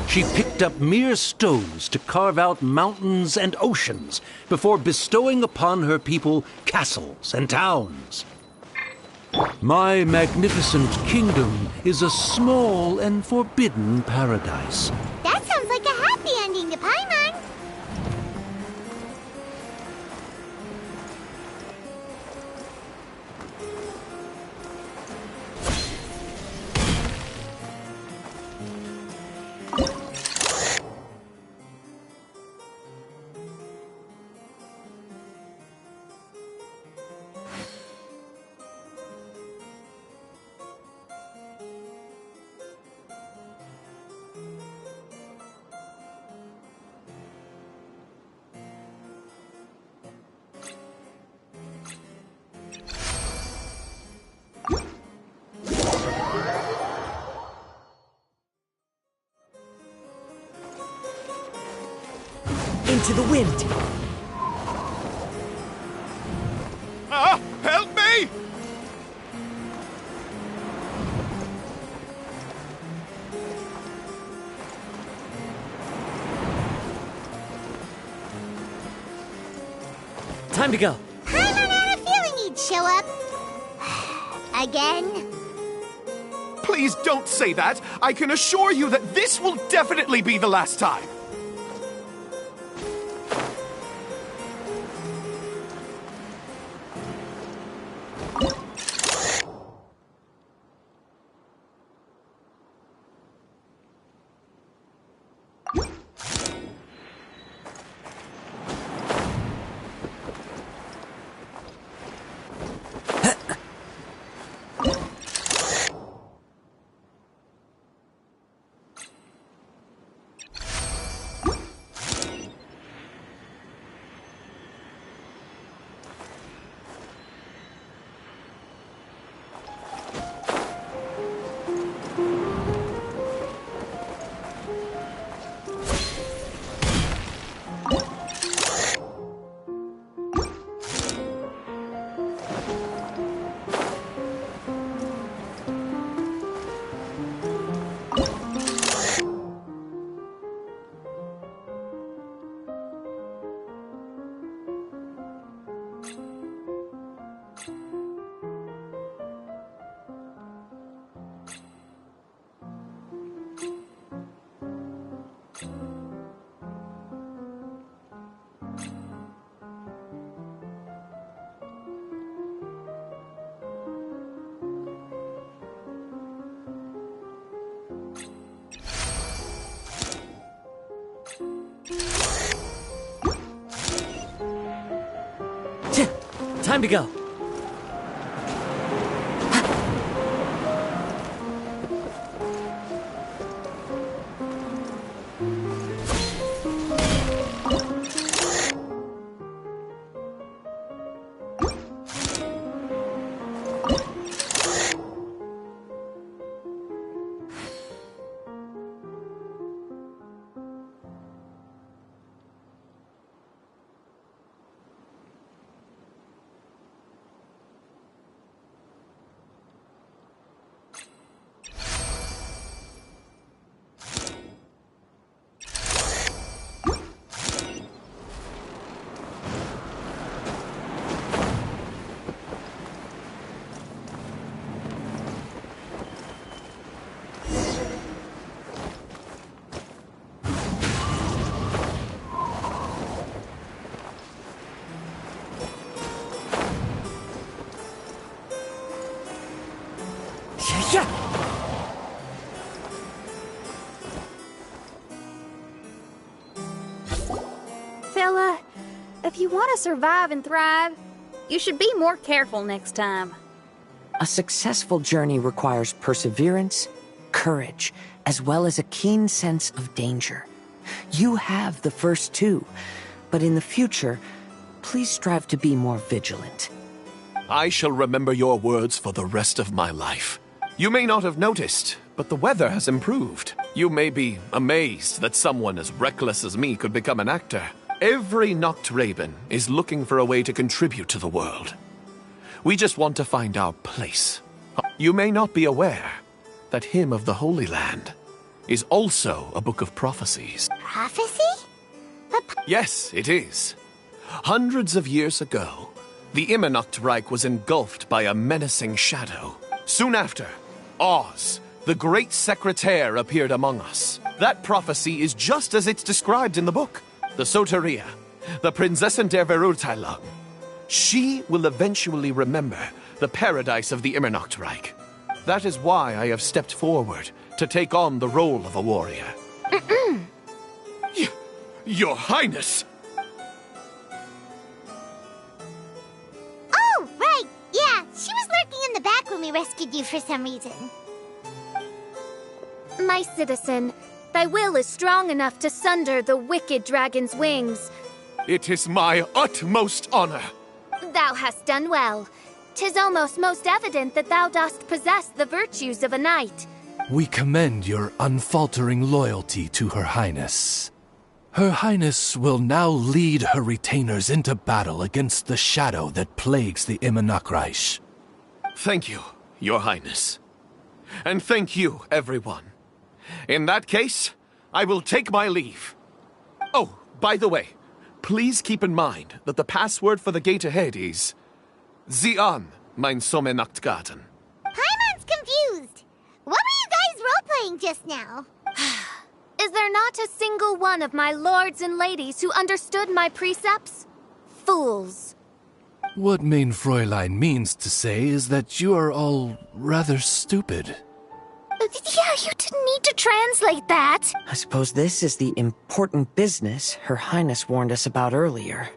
She picked up mere stones to carve out mountains and oceans before bestowing upon her people castles and towns. My magnificent kingdom is a small and forbidden paradise. That sounds like a happy ending to Paimon. Into the wind. Help me! Time to go. Paimon had a feeling he'd show up. Again? Please don't say that. I can assure you that this will definitely be the last time. Time to go. If you want to survive and thrive, you should be more careful next time. A successful journey requires perseverance, courage, as well as a keen sense of danger. You have the first two, but in the future, please strive to be more vigilant. I shall remember your words for the rest of my life. You may not have noticed, but the weather has improved. You may be amazed that someone as reckless as me could become an actor. Every Noct Raven is looking for a way to contribute to the world. We just want to find our place. You may not be aware that Hymn of the Holy Land is also a book of prophecies. Prophecy? Yes, it is. Hundreds of years ago, the Immernacht Reich was engulfed by a menacing shadow. Soon after, Oz, the great secretaire, appeared among us. That prophecy is just as it's described in the book. The Soteria, the Prinzessin der Verurteilung. She will eventually remember the paradise of the Immernacht Reich. That is why I have stepped forward to take on the role of a warrior. Your Highness! Oh, right! Yeah, she was lurking in the back when we rescued you for some reason. My citizen, thy will is strong enough to sunder the wicked dragon's wings. It is my utmost honor. Thou hast done well. 'Tis almost most evident that thou dost possess the virtues of a knight. We commend your unfaltering loyalty to Her Highness. Her Highness will now lead her retainers into battle against the shadow that plagues the Immernacht Reich. Thank you, Your Highness. And thank you, everyone. In that case, I will take my leave. Oh, by the way, please keep in mind that the password for the gate ahead is Zian, mein Sommernachtgarten. Paimon's confused. What were you guys role-playing just now? Is there not a single one of my lords and ladies who understood my precepts? Fools. What mein Fräulein means to say is that you are all rather stupid. Yeah, you didn't need to translate that. I suppose this is the important business Her Highness warned us about earlier.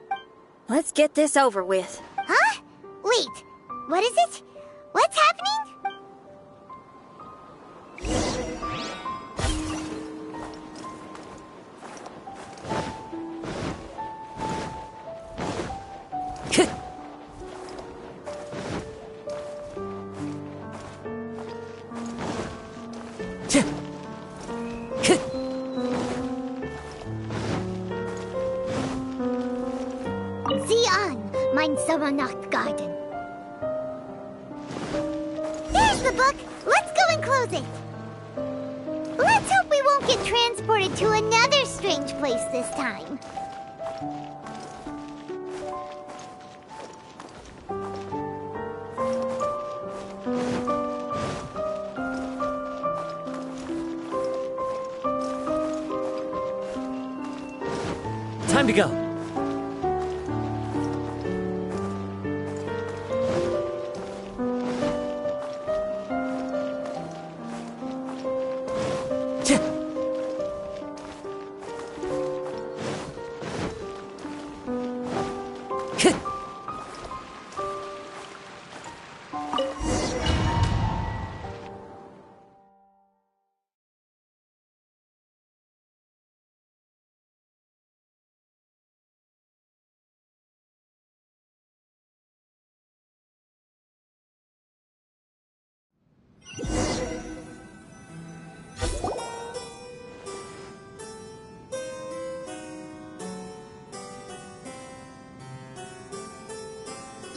Let's get this over with. Huh? Wait, what is it? What's happening? Zian, mein Sommernachtgarten. There's the book. Let's go and close it. Let's hope we won't get transported to another strange place this time. Time to go.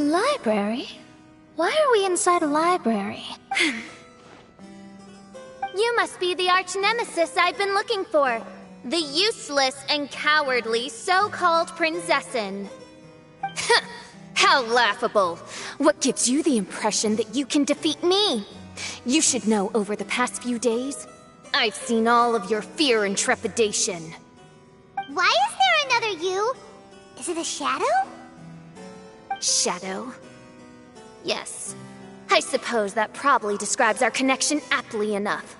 Library? Why are we inside a library? You must be the arch nemesis I've been looking for. The useless and cowardly so-called Prinzessin. How laughable. What gives you the impression that you can defeat me? You should know over the past few days, I've seen all of your fear and trepidation. Why is there another you? Is it a shadow? Shadow? Yes. I suppose that probably describes our connection aptly enough.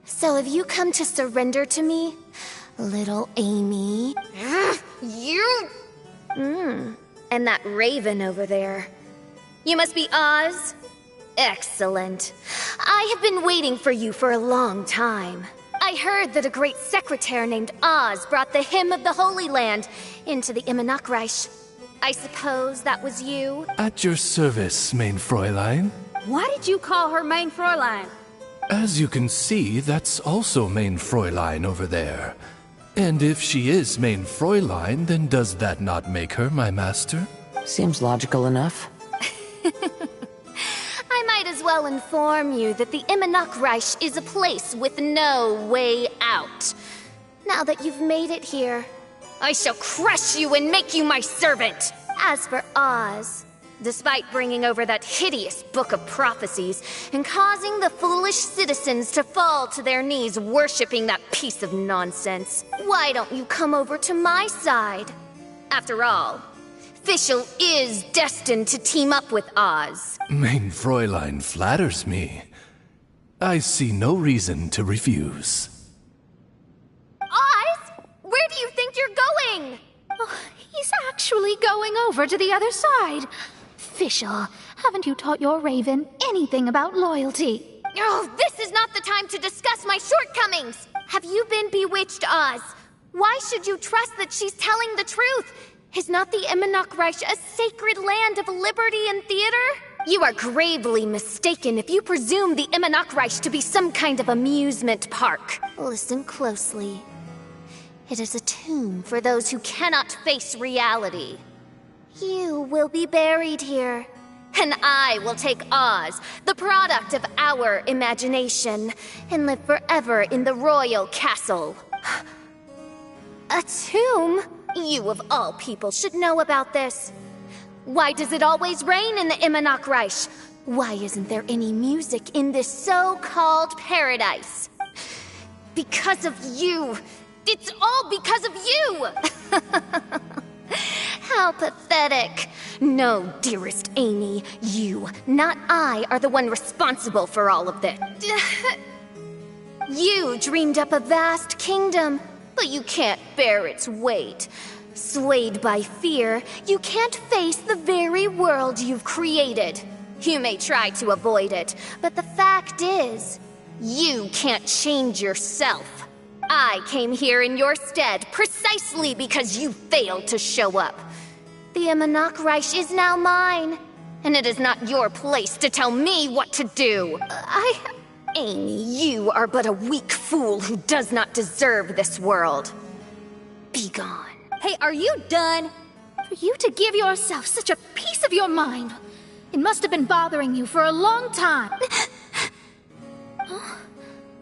So have you come to surrender to me, little Amy? You... And that raven over there. You must be Oz? Excellent. I have been waiting for you for a long time. I heard that a great secretary named Oz brought the hymn of the Holy Land into the Immernachtreich. I suppose that was you? At your service, main Fräulein. Why did you call her main Fräulein? As you can see, that's also main Fräulein over there. And if she is main Fräulein, then does that not make her my master? Seems logical enough. I might as well inform you that the Immernachtreich is a place with no way out. Now that you've made it here, I shall crush you and make you my servant! As for Oz, despite bringing over that hideous book of prophecies and causing the foolish citizens to fall to their knees worshipping that piece of nonsense, why don't you come over to my side? After all, Fischl is destined to team up with Oz. Main Fräulein flatters me. I see no reason to refuse. Oz? Where do you think you're going? Oh, he's actually going over to the other side. Fischl, haven't you taught your raven anything about loyalty? Oh, this is not the time to discuss my shortcomings! Have you been bewitched, Oz? Why should you trust that she's telling the truth? Is not the Immernachtreich a sacred land of liberty and theater? You are gravely mistaken if you presume the Immernachtreich to be some kind of amusement park. Listen closely. It is a tomb for those who cannot face reality. You will be buried here, and I will take Oz, the product of our imagination, and live forever in the royal castle. A tomb? You of all people should know about this. Why does it always rain in the Immernachtreich? Why isn't there any music in this so-called paradise? Because of you. It's all because of you! How pathetic. No, dearest Amy, you, not I, are the one responsible for all of this. You dreamed up a vast kingdom, but you can't bear its weight. Swayed by fear, you can't face the very world you've created. You may try to avoid it, but the fact is, you can't change yourself. I came here in your stead precisely because you failed to show up. The Immernachtreich is now mine, and it is not your place to tell me what to do. Amy, you are but a weak fool who does not deserve this world. Be gone. Hey, are you done? For you to give yourself such a piece of your mind, it must have been bothering you for a long time.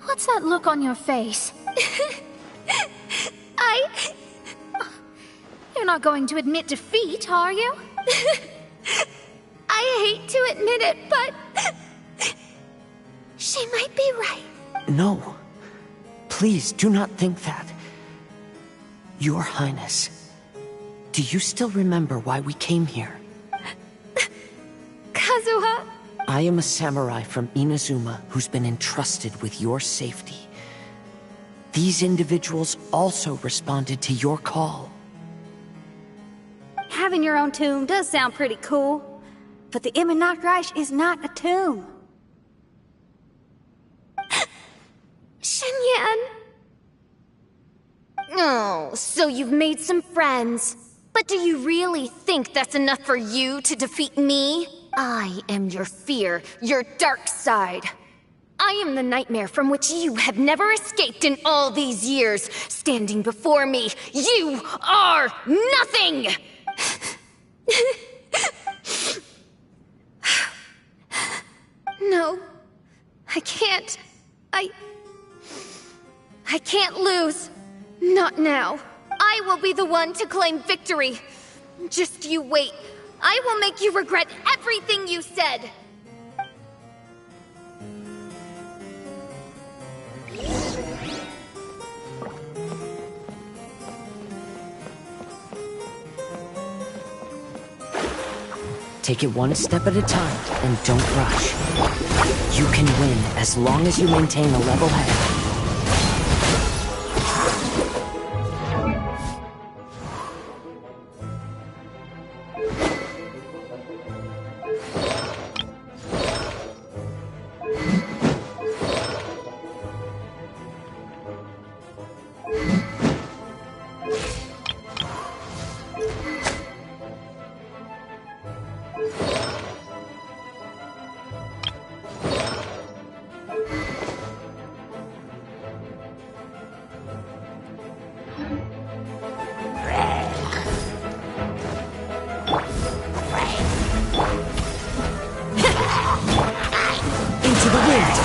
What's that look on your face? You're not going to admit defeat, are you? I hate to admit it, but she might be right. No. Please do not think that. Your Highness, do you still remember why we came here? Kazuha? I am a samurai from Inazuma who's been entrusted with your safety. These individuals also responded to your call. Having your own tomb does sound pretty cool, but the Immernachtreich is not a tomb. Shenyan! Oh, so you've made some friends. But do you really think that's enough for you to defeat me? I am your fear, your dark side. I am the nightmare from which you have never escaped in all these years. Standing before me, you are nothing! No, I can't. I can't lose. Not now. I will be the one to claim victory. Just you wait. I will make you regret everything you said. Take it one step at a time, and don't rush. You can win as long as you maintain a level head. Into the wind!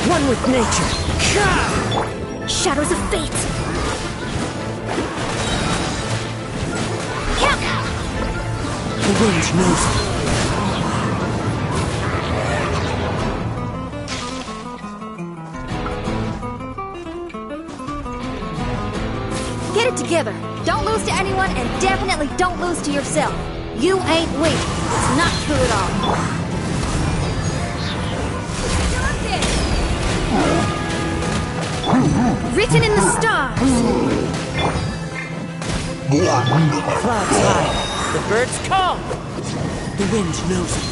One with nature. Shadows of fate. The wind knows it. Get it together. Don't lose to anyone, and definitely don't lose to yourself. You ain't weak. It's not true at all. Written in the stars. Clouds high. The birds come. The wind knows it.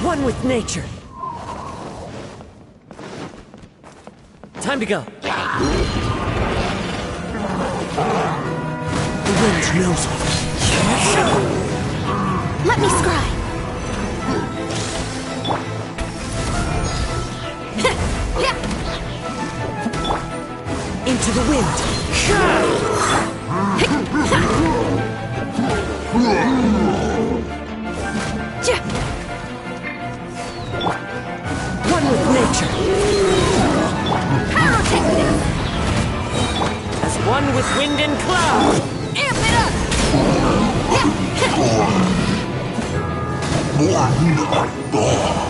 One with nature. Time to go. The wind knows it. Let me scry. Into the wind. One with nature. As one with wind and cloud. Amp it up!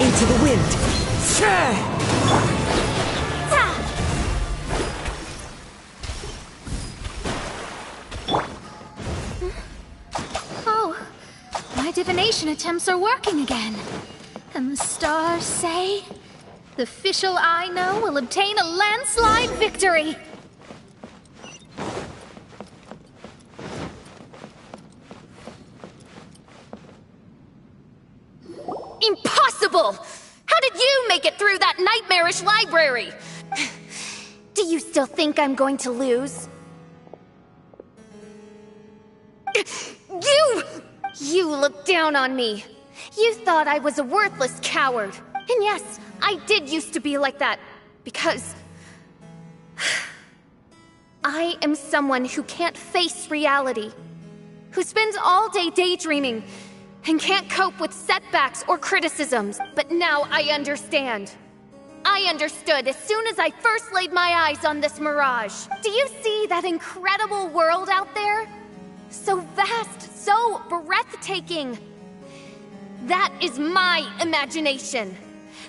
Into the wind. Oh, my divination attempts are working again. And the stars say the official I know will obtain a landslide victory. Impossible! How did you make it through that nightmarish library? Do you still think I'm going to lose? You looked down on me. You thought I was a worthless coward. And yes, I did used to be like that. Because I am someone who can't face reality. Who spends all day daydreaming and can't cope with setbacks or criticisms. But now I understand. I understood as soon as I first laid my eyes on this mirage. Do you see that incredible world out there? So vast, so breathtaking. That is my imagination.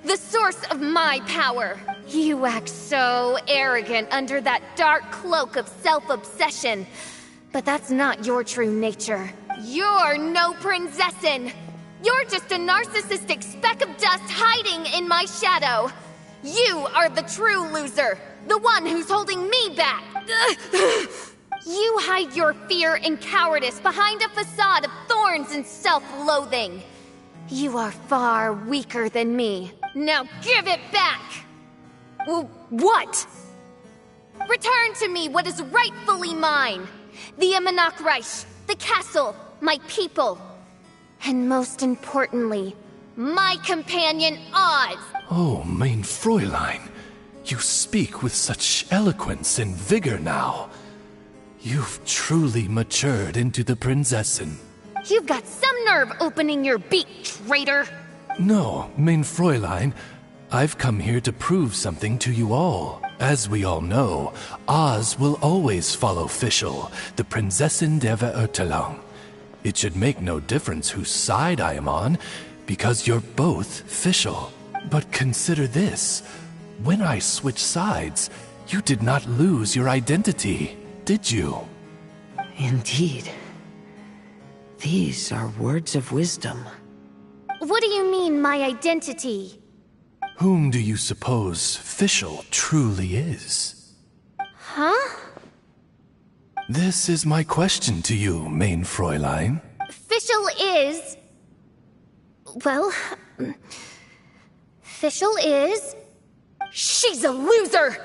The source of my power. You act so arrogant under that dark cloak of self-obsession. But that's not your true nature. You're no princessin. You're just a narcissistic speck of dust hiding in my shadow. You are the true loser. The one who's holding me back. You hide your fear and cowardice behind a facade of thorns and self-loathing. You are far weaker than me. Now give it back! What? Return to me what is rightfully mine. The Emanok Reich, the castle, my people. And most importantly, my companion Oz. Oh, mein Fräulein. You speak with such eloquence and vigor now. You've truly matured into the Prinzessin. You've got some nerve opening your beak, traitor! No, mein Fräulein. I've come here to prove something to you all. As we all know, Oz will always follow Fischl, the Prinzessin der Verurteilung. It should make no difference whose side I am on, because you're both Fischl. But consider this. When I switched sides, you did not lose your identity, did you? Indeed. These are words of wisdom. What do you mean, my identity? Whom do you suppose Fischl truly is? Huh? This is my question to you, mein Fräulein. Fischl is... Well... Fischl is... She's a loser!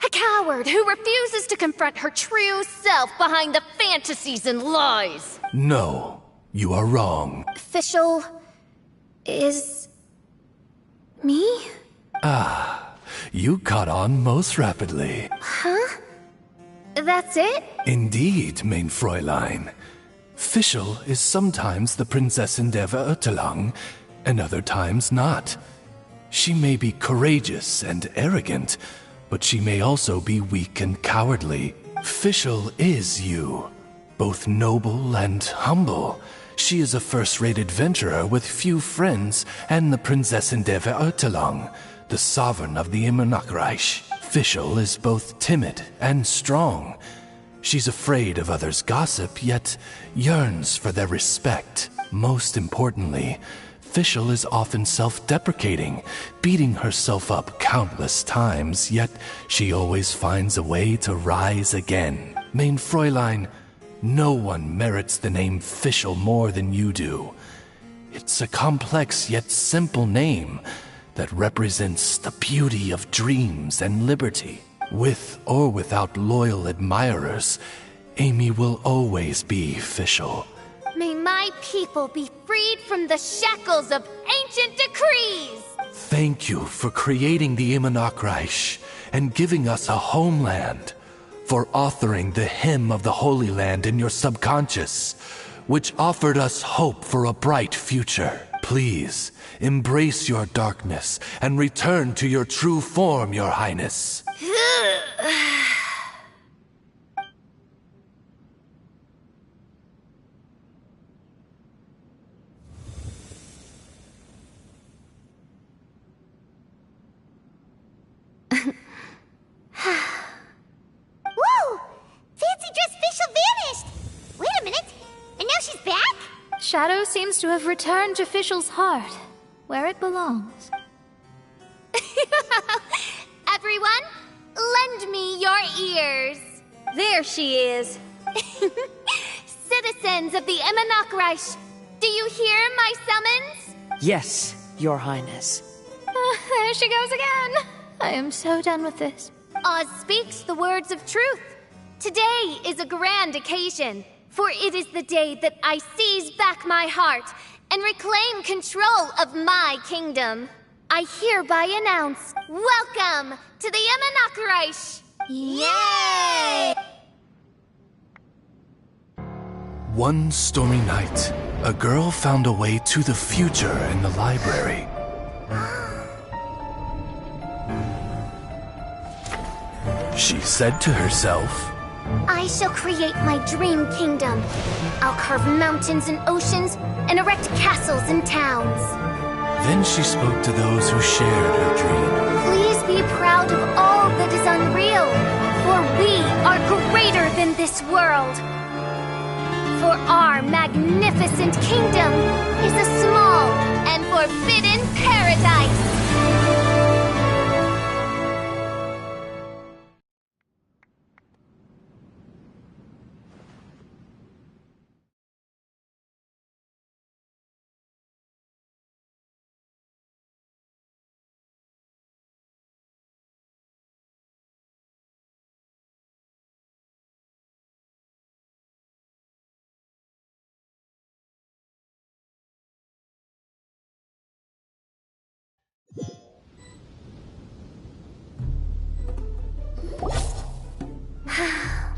A coward who refuses to confront her true self behind the fantasies and lies! No, you are wrong. Fischl... is... me? Ah, you caught on most rapidly. Huh? That's it? Indeed, mein Fräulein. Fischl is sometimes the Prinzessin der Verurteilung, and other times not. She may be courageous and arrogant, but she may also be weak and cowardly. Fischl is you, both noble and humble. She is a first-rate adventurer with few friends and the Prinzessin der Verurteilung, the sovereign of the Immernachtreich. Fischl is both timid and strong. She's afraid of others' gossip, yet yearns for their respect. Most importantly, Fischl is often self-deprecating, beating herself up countless times, yet she always finds a way to rise again. Mein Fräulein, no one merits the name Fischl more than you do. It's a complex yet simple name that represents the beauty of dreams and liberty. With or without loyal admirers, Amy will always be Fischl. May my people be freed from the shackles of ancient decrees! Thank you for creating the Immernachtreich and giving us a homeland, for authoring the hymn of the Holy Land in your subconscious, which offered us hope for a bright future. Please, embrace your darkness and return to your true form, Your Highness. Whoa! Fancy dress Fischl vanished! Wait a minute, and now she's back? Shadow seems to have returned to Fischl's heart, where it belongs. Everyone, lend me your ears. There she is. Citizens of the Immernachtreich, do you hear my summons? Yes, Your Highness. There she goes again. I am so done with this. Oz speaks the words of truth. Today is a grand occasion, for it is the day that I seize back my heart and reclaim control of my kingdom. I hereby announce, welcome to the Immernachtreich! Yay! One stormy night, a girl found a way to the future in the library. She said to herself, I shall create my dream kingdom. I'll carve mountains and oceans and erect castles and towns. Then she spoke to those who shared her dream. Please be proud of all that is unreal, for we are greater than this world. For our magnificent kingdom is a small and forbidden paradise.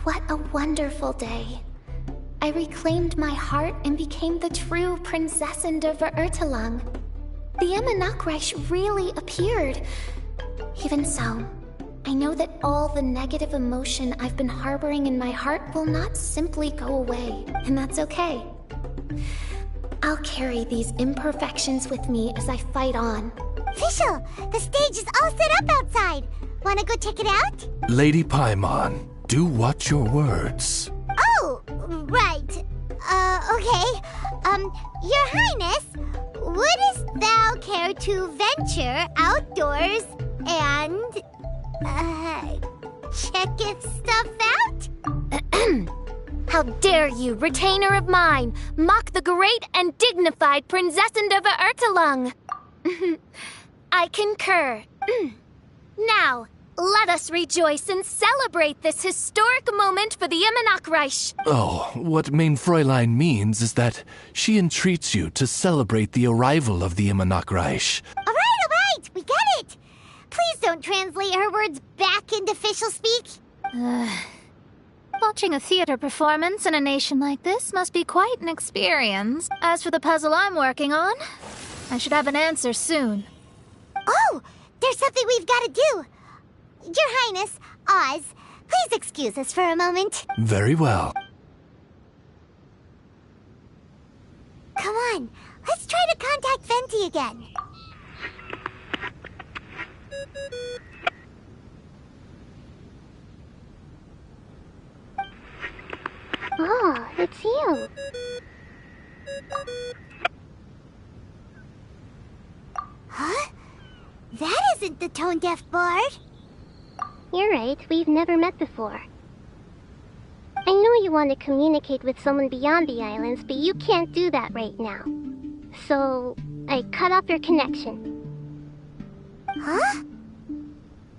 What a wonderful day. I reclaimed my heart and became the true Prinzessin der Verurteilung. The Immernachtreich really appeared. Even so, I know that all the negative emotion I've been harboring in my heart will not simply go away, and that's okay. I'll carry these imperfections with me as I fight on. Fischl, the stage is all set up outside. Wanna go check it out? Lady Paimon, do watch your words. Oh, right. Okay. Your Highness, wouldst thou care to venture outdoors and, check if stuff out? How dare you, retainer of mine, mock the great and dignified Prinzessin der Verurteilung? I concur. Now, let us rejoice and celebrate this historic moment for the Immernachtreich. Oh, what Mein Fräulein means is that she entreats you to celebrate the arrival of the Immernachtreich. All right, we get it. Please don't translate her words back into Fischl speak. Watching a theater performance in a nation like this must be quite an experience. As for the puzzle I'm working on, I should have an answer soon. Oh, there's something we've got to do. Your Highness, Oz, please excuse us for a moment. Very well. Come on, let's try to contact Venti again. Oh, it's you. Huh? That isn't the tone-deaf bard. You're right, we've never met before. I know you want to communicate with someone beyond the islands, but you can't do that right now. So, I cut off your connection. Huh?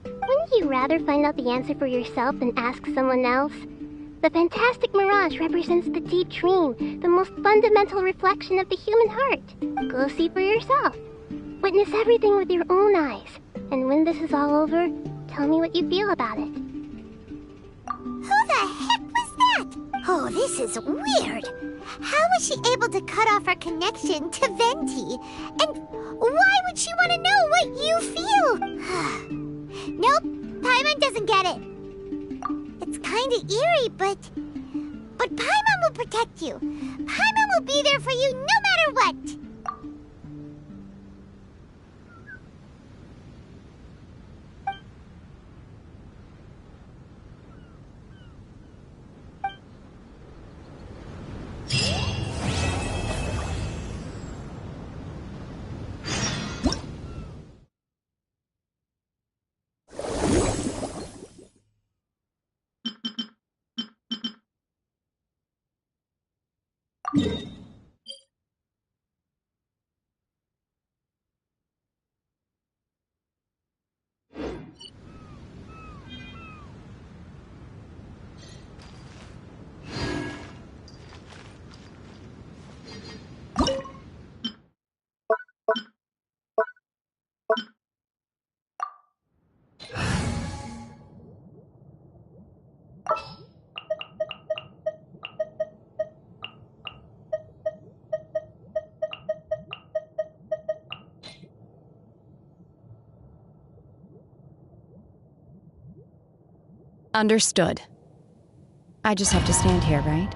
Wouldn't you rather find out the answer for yourself than ask someone else? The fantastic mirage represents the deep dream, the most fundamental reflection of the human heart. Go see for yourself. Witness everything with your own eyes. And when this is all over, tell me what you feel about it. Who the heck was that? Oh, this is weird. How was she able to cut off her connection to Venti? And why would she want to know what you feel? Nope, Paimon doesn't get it. It's kinda eerie, but Paimon will protect you. Paimon will be there for you no matter what. Understood. I just have to stand here, right?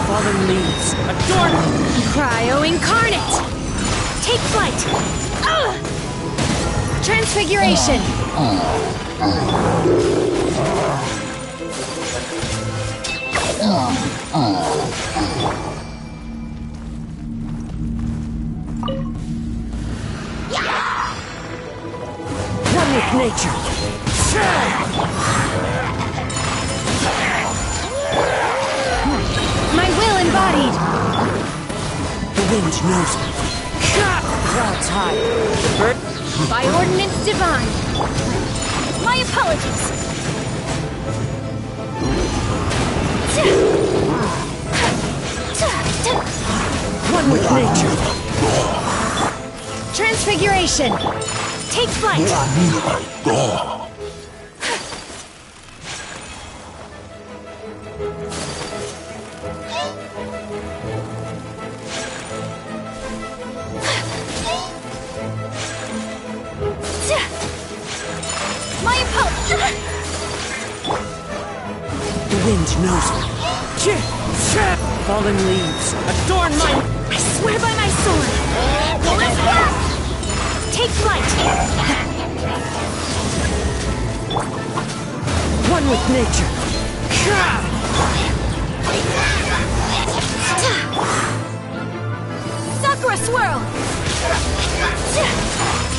Fallen leaves. Cryo incarnate! Take flight! Transfiguration! One with nature. My will embodied! The wind knows me. Clouds high. The bird... By ordinance divine. My apologies. One with nature. Transfiguration. Take flight. My apologies. The wind knows me. Fallen leaves, adorn my... I swear by my sword. Take flight. One with nature. Sakura swirl.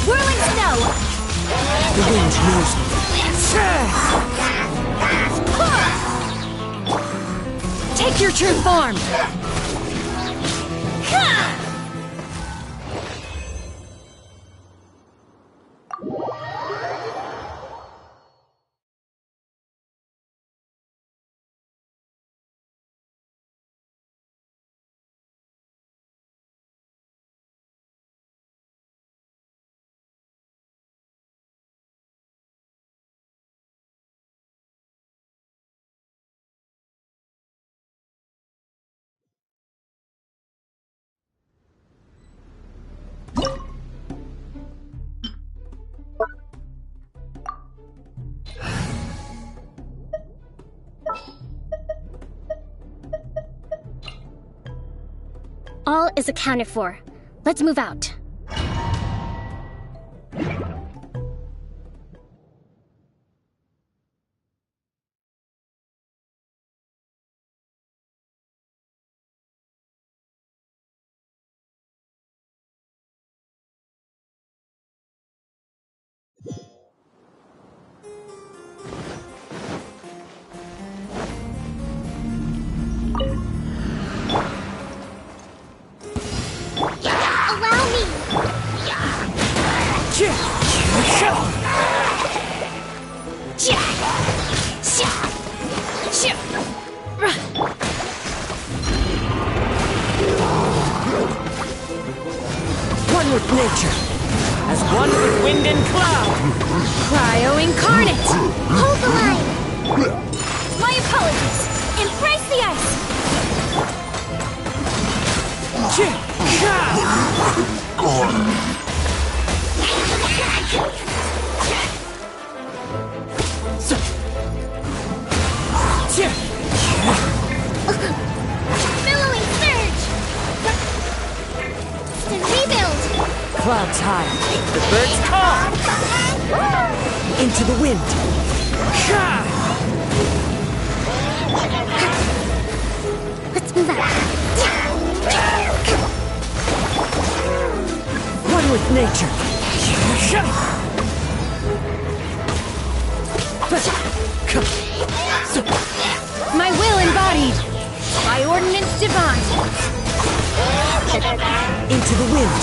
Whirling snow. The wind knows me. Take your true form. All is accounted for. Let's move out. One with nature, as one with wind and cloud. Cryo incarnate. Hold the line. My apologies. Embrace the ice. Billowing surge. Rebuild. Clouds high, the birds call. Into the wind. Let's move out. One with nature. My will embodied. By ordinance divine. Into the wind.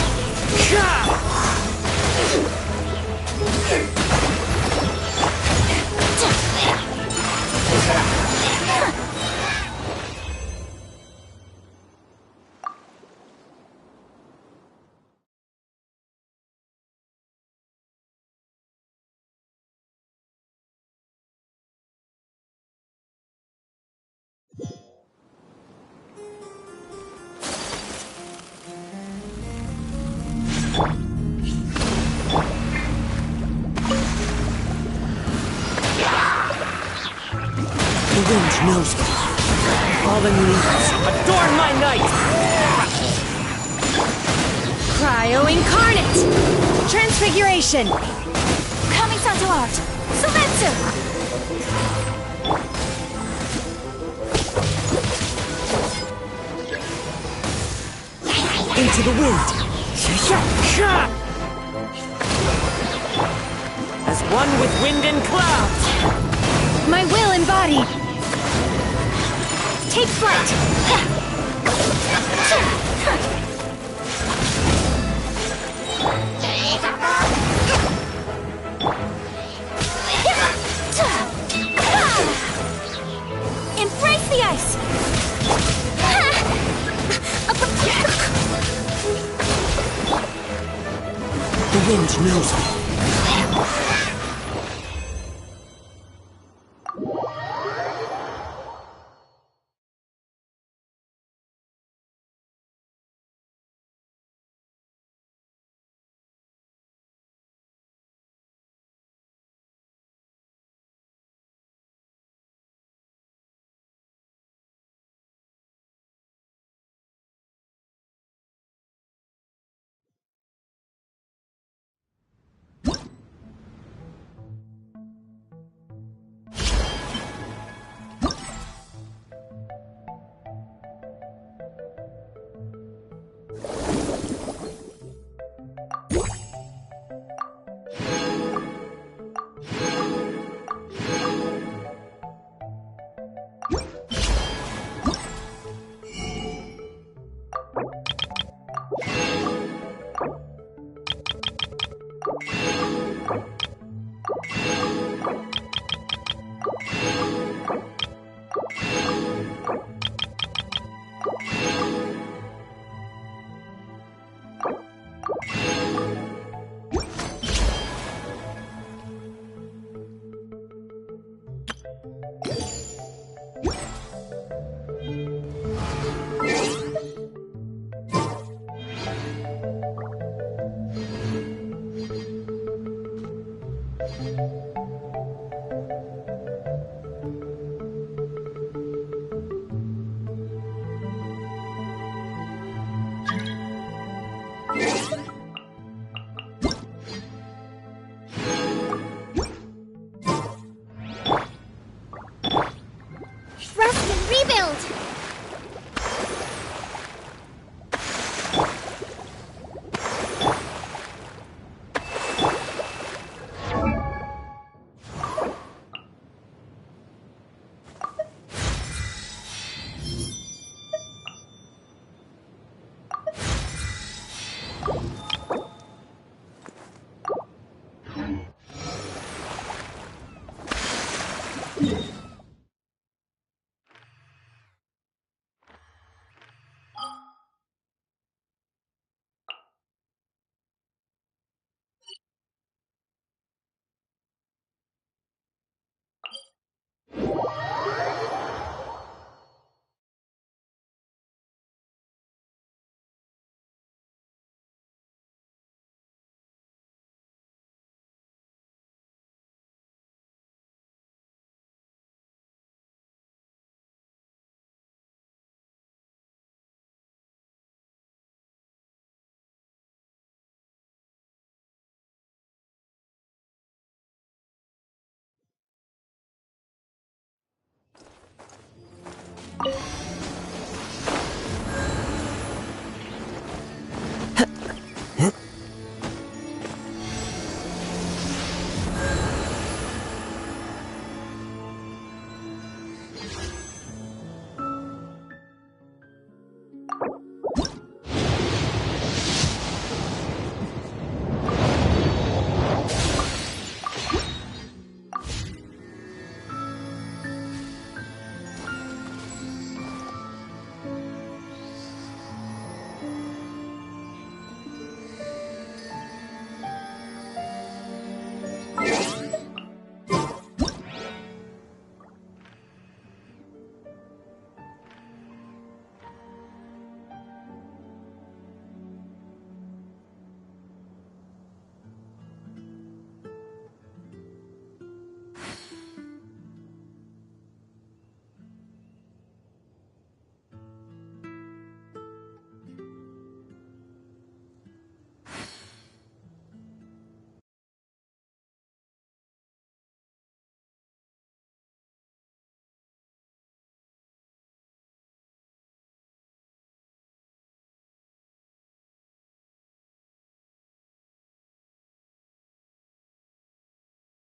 The wind knows me. Fallen leaves, adorn my night! Cryo incarnate. Transfiguration. Kamisato art. Sumetsu. Into the wind. As one with wind and clouds. My will embodied. Take flight. snooze me.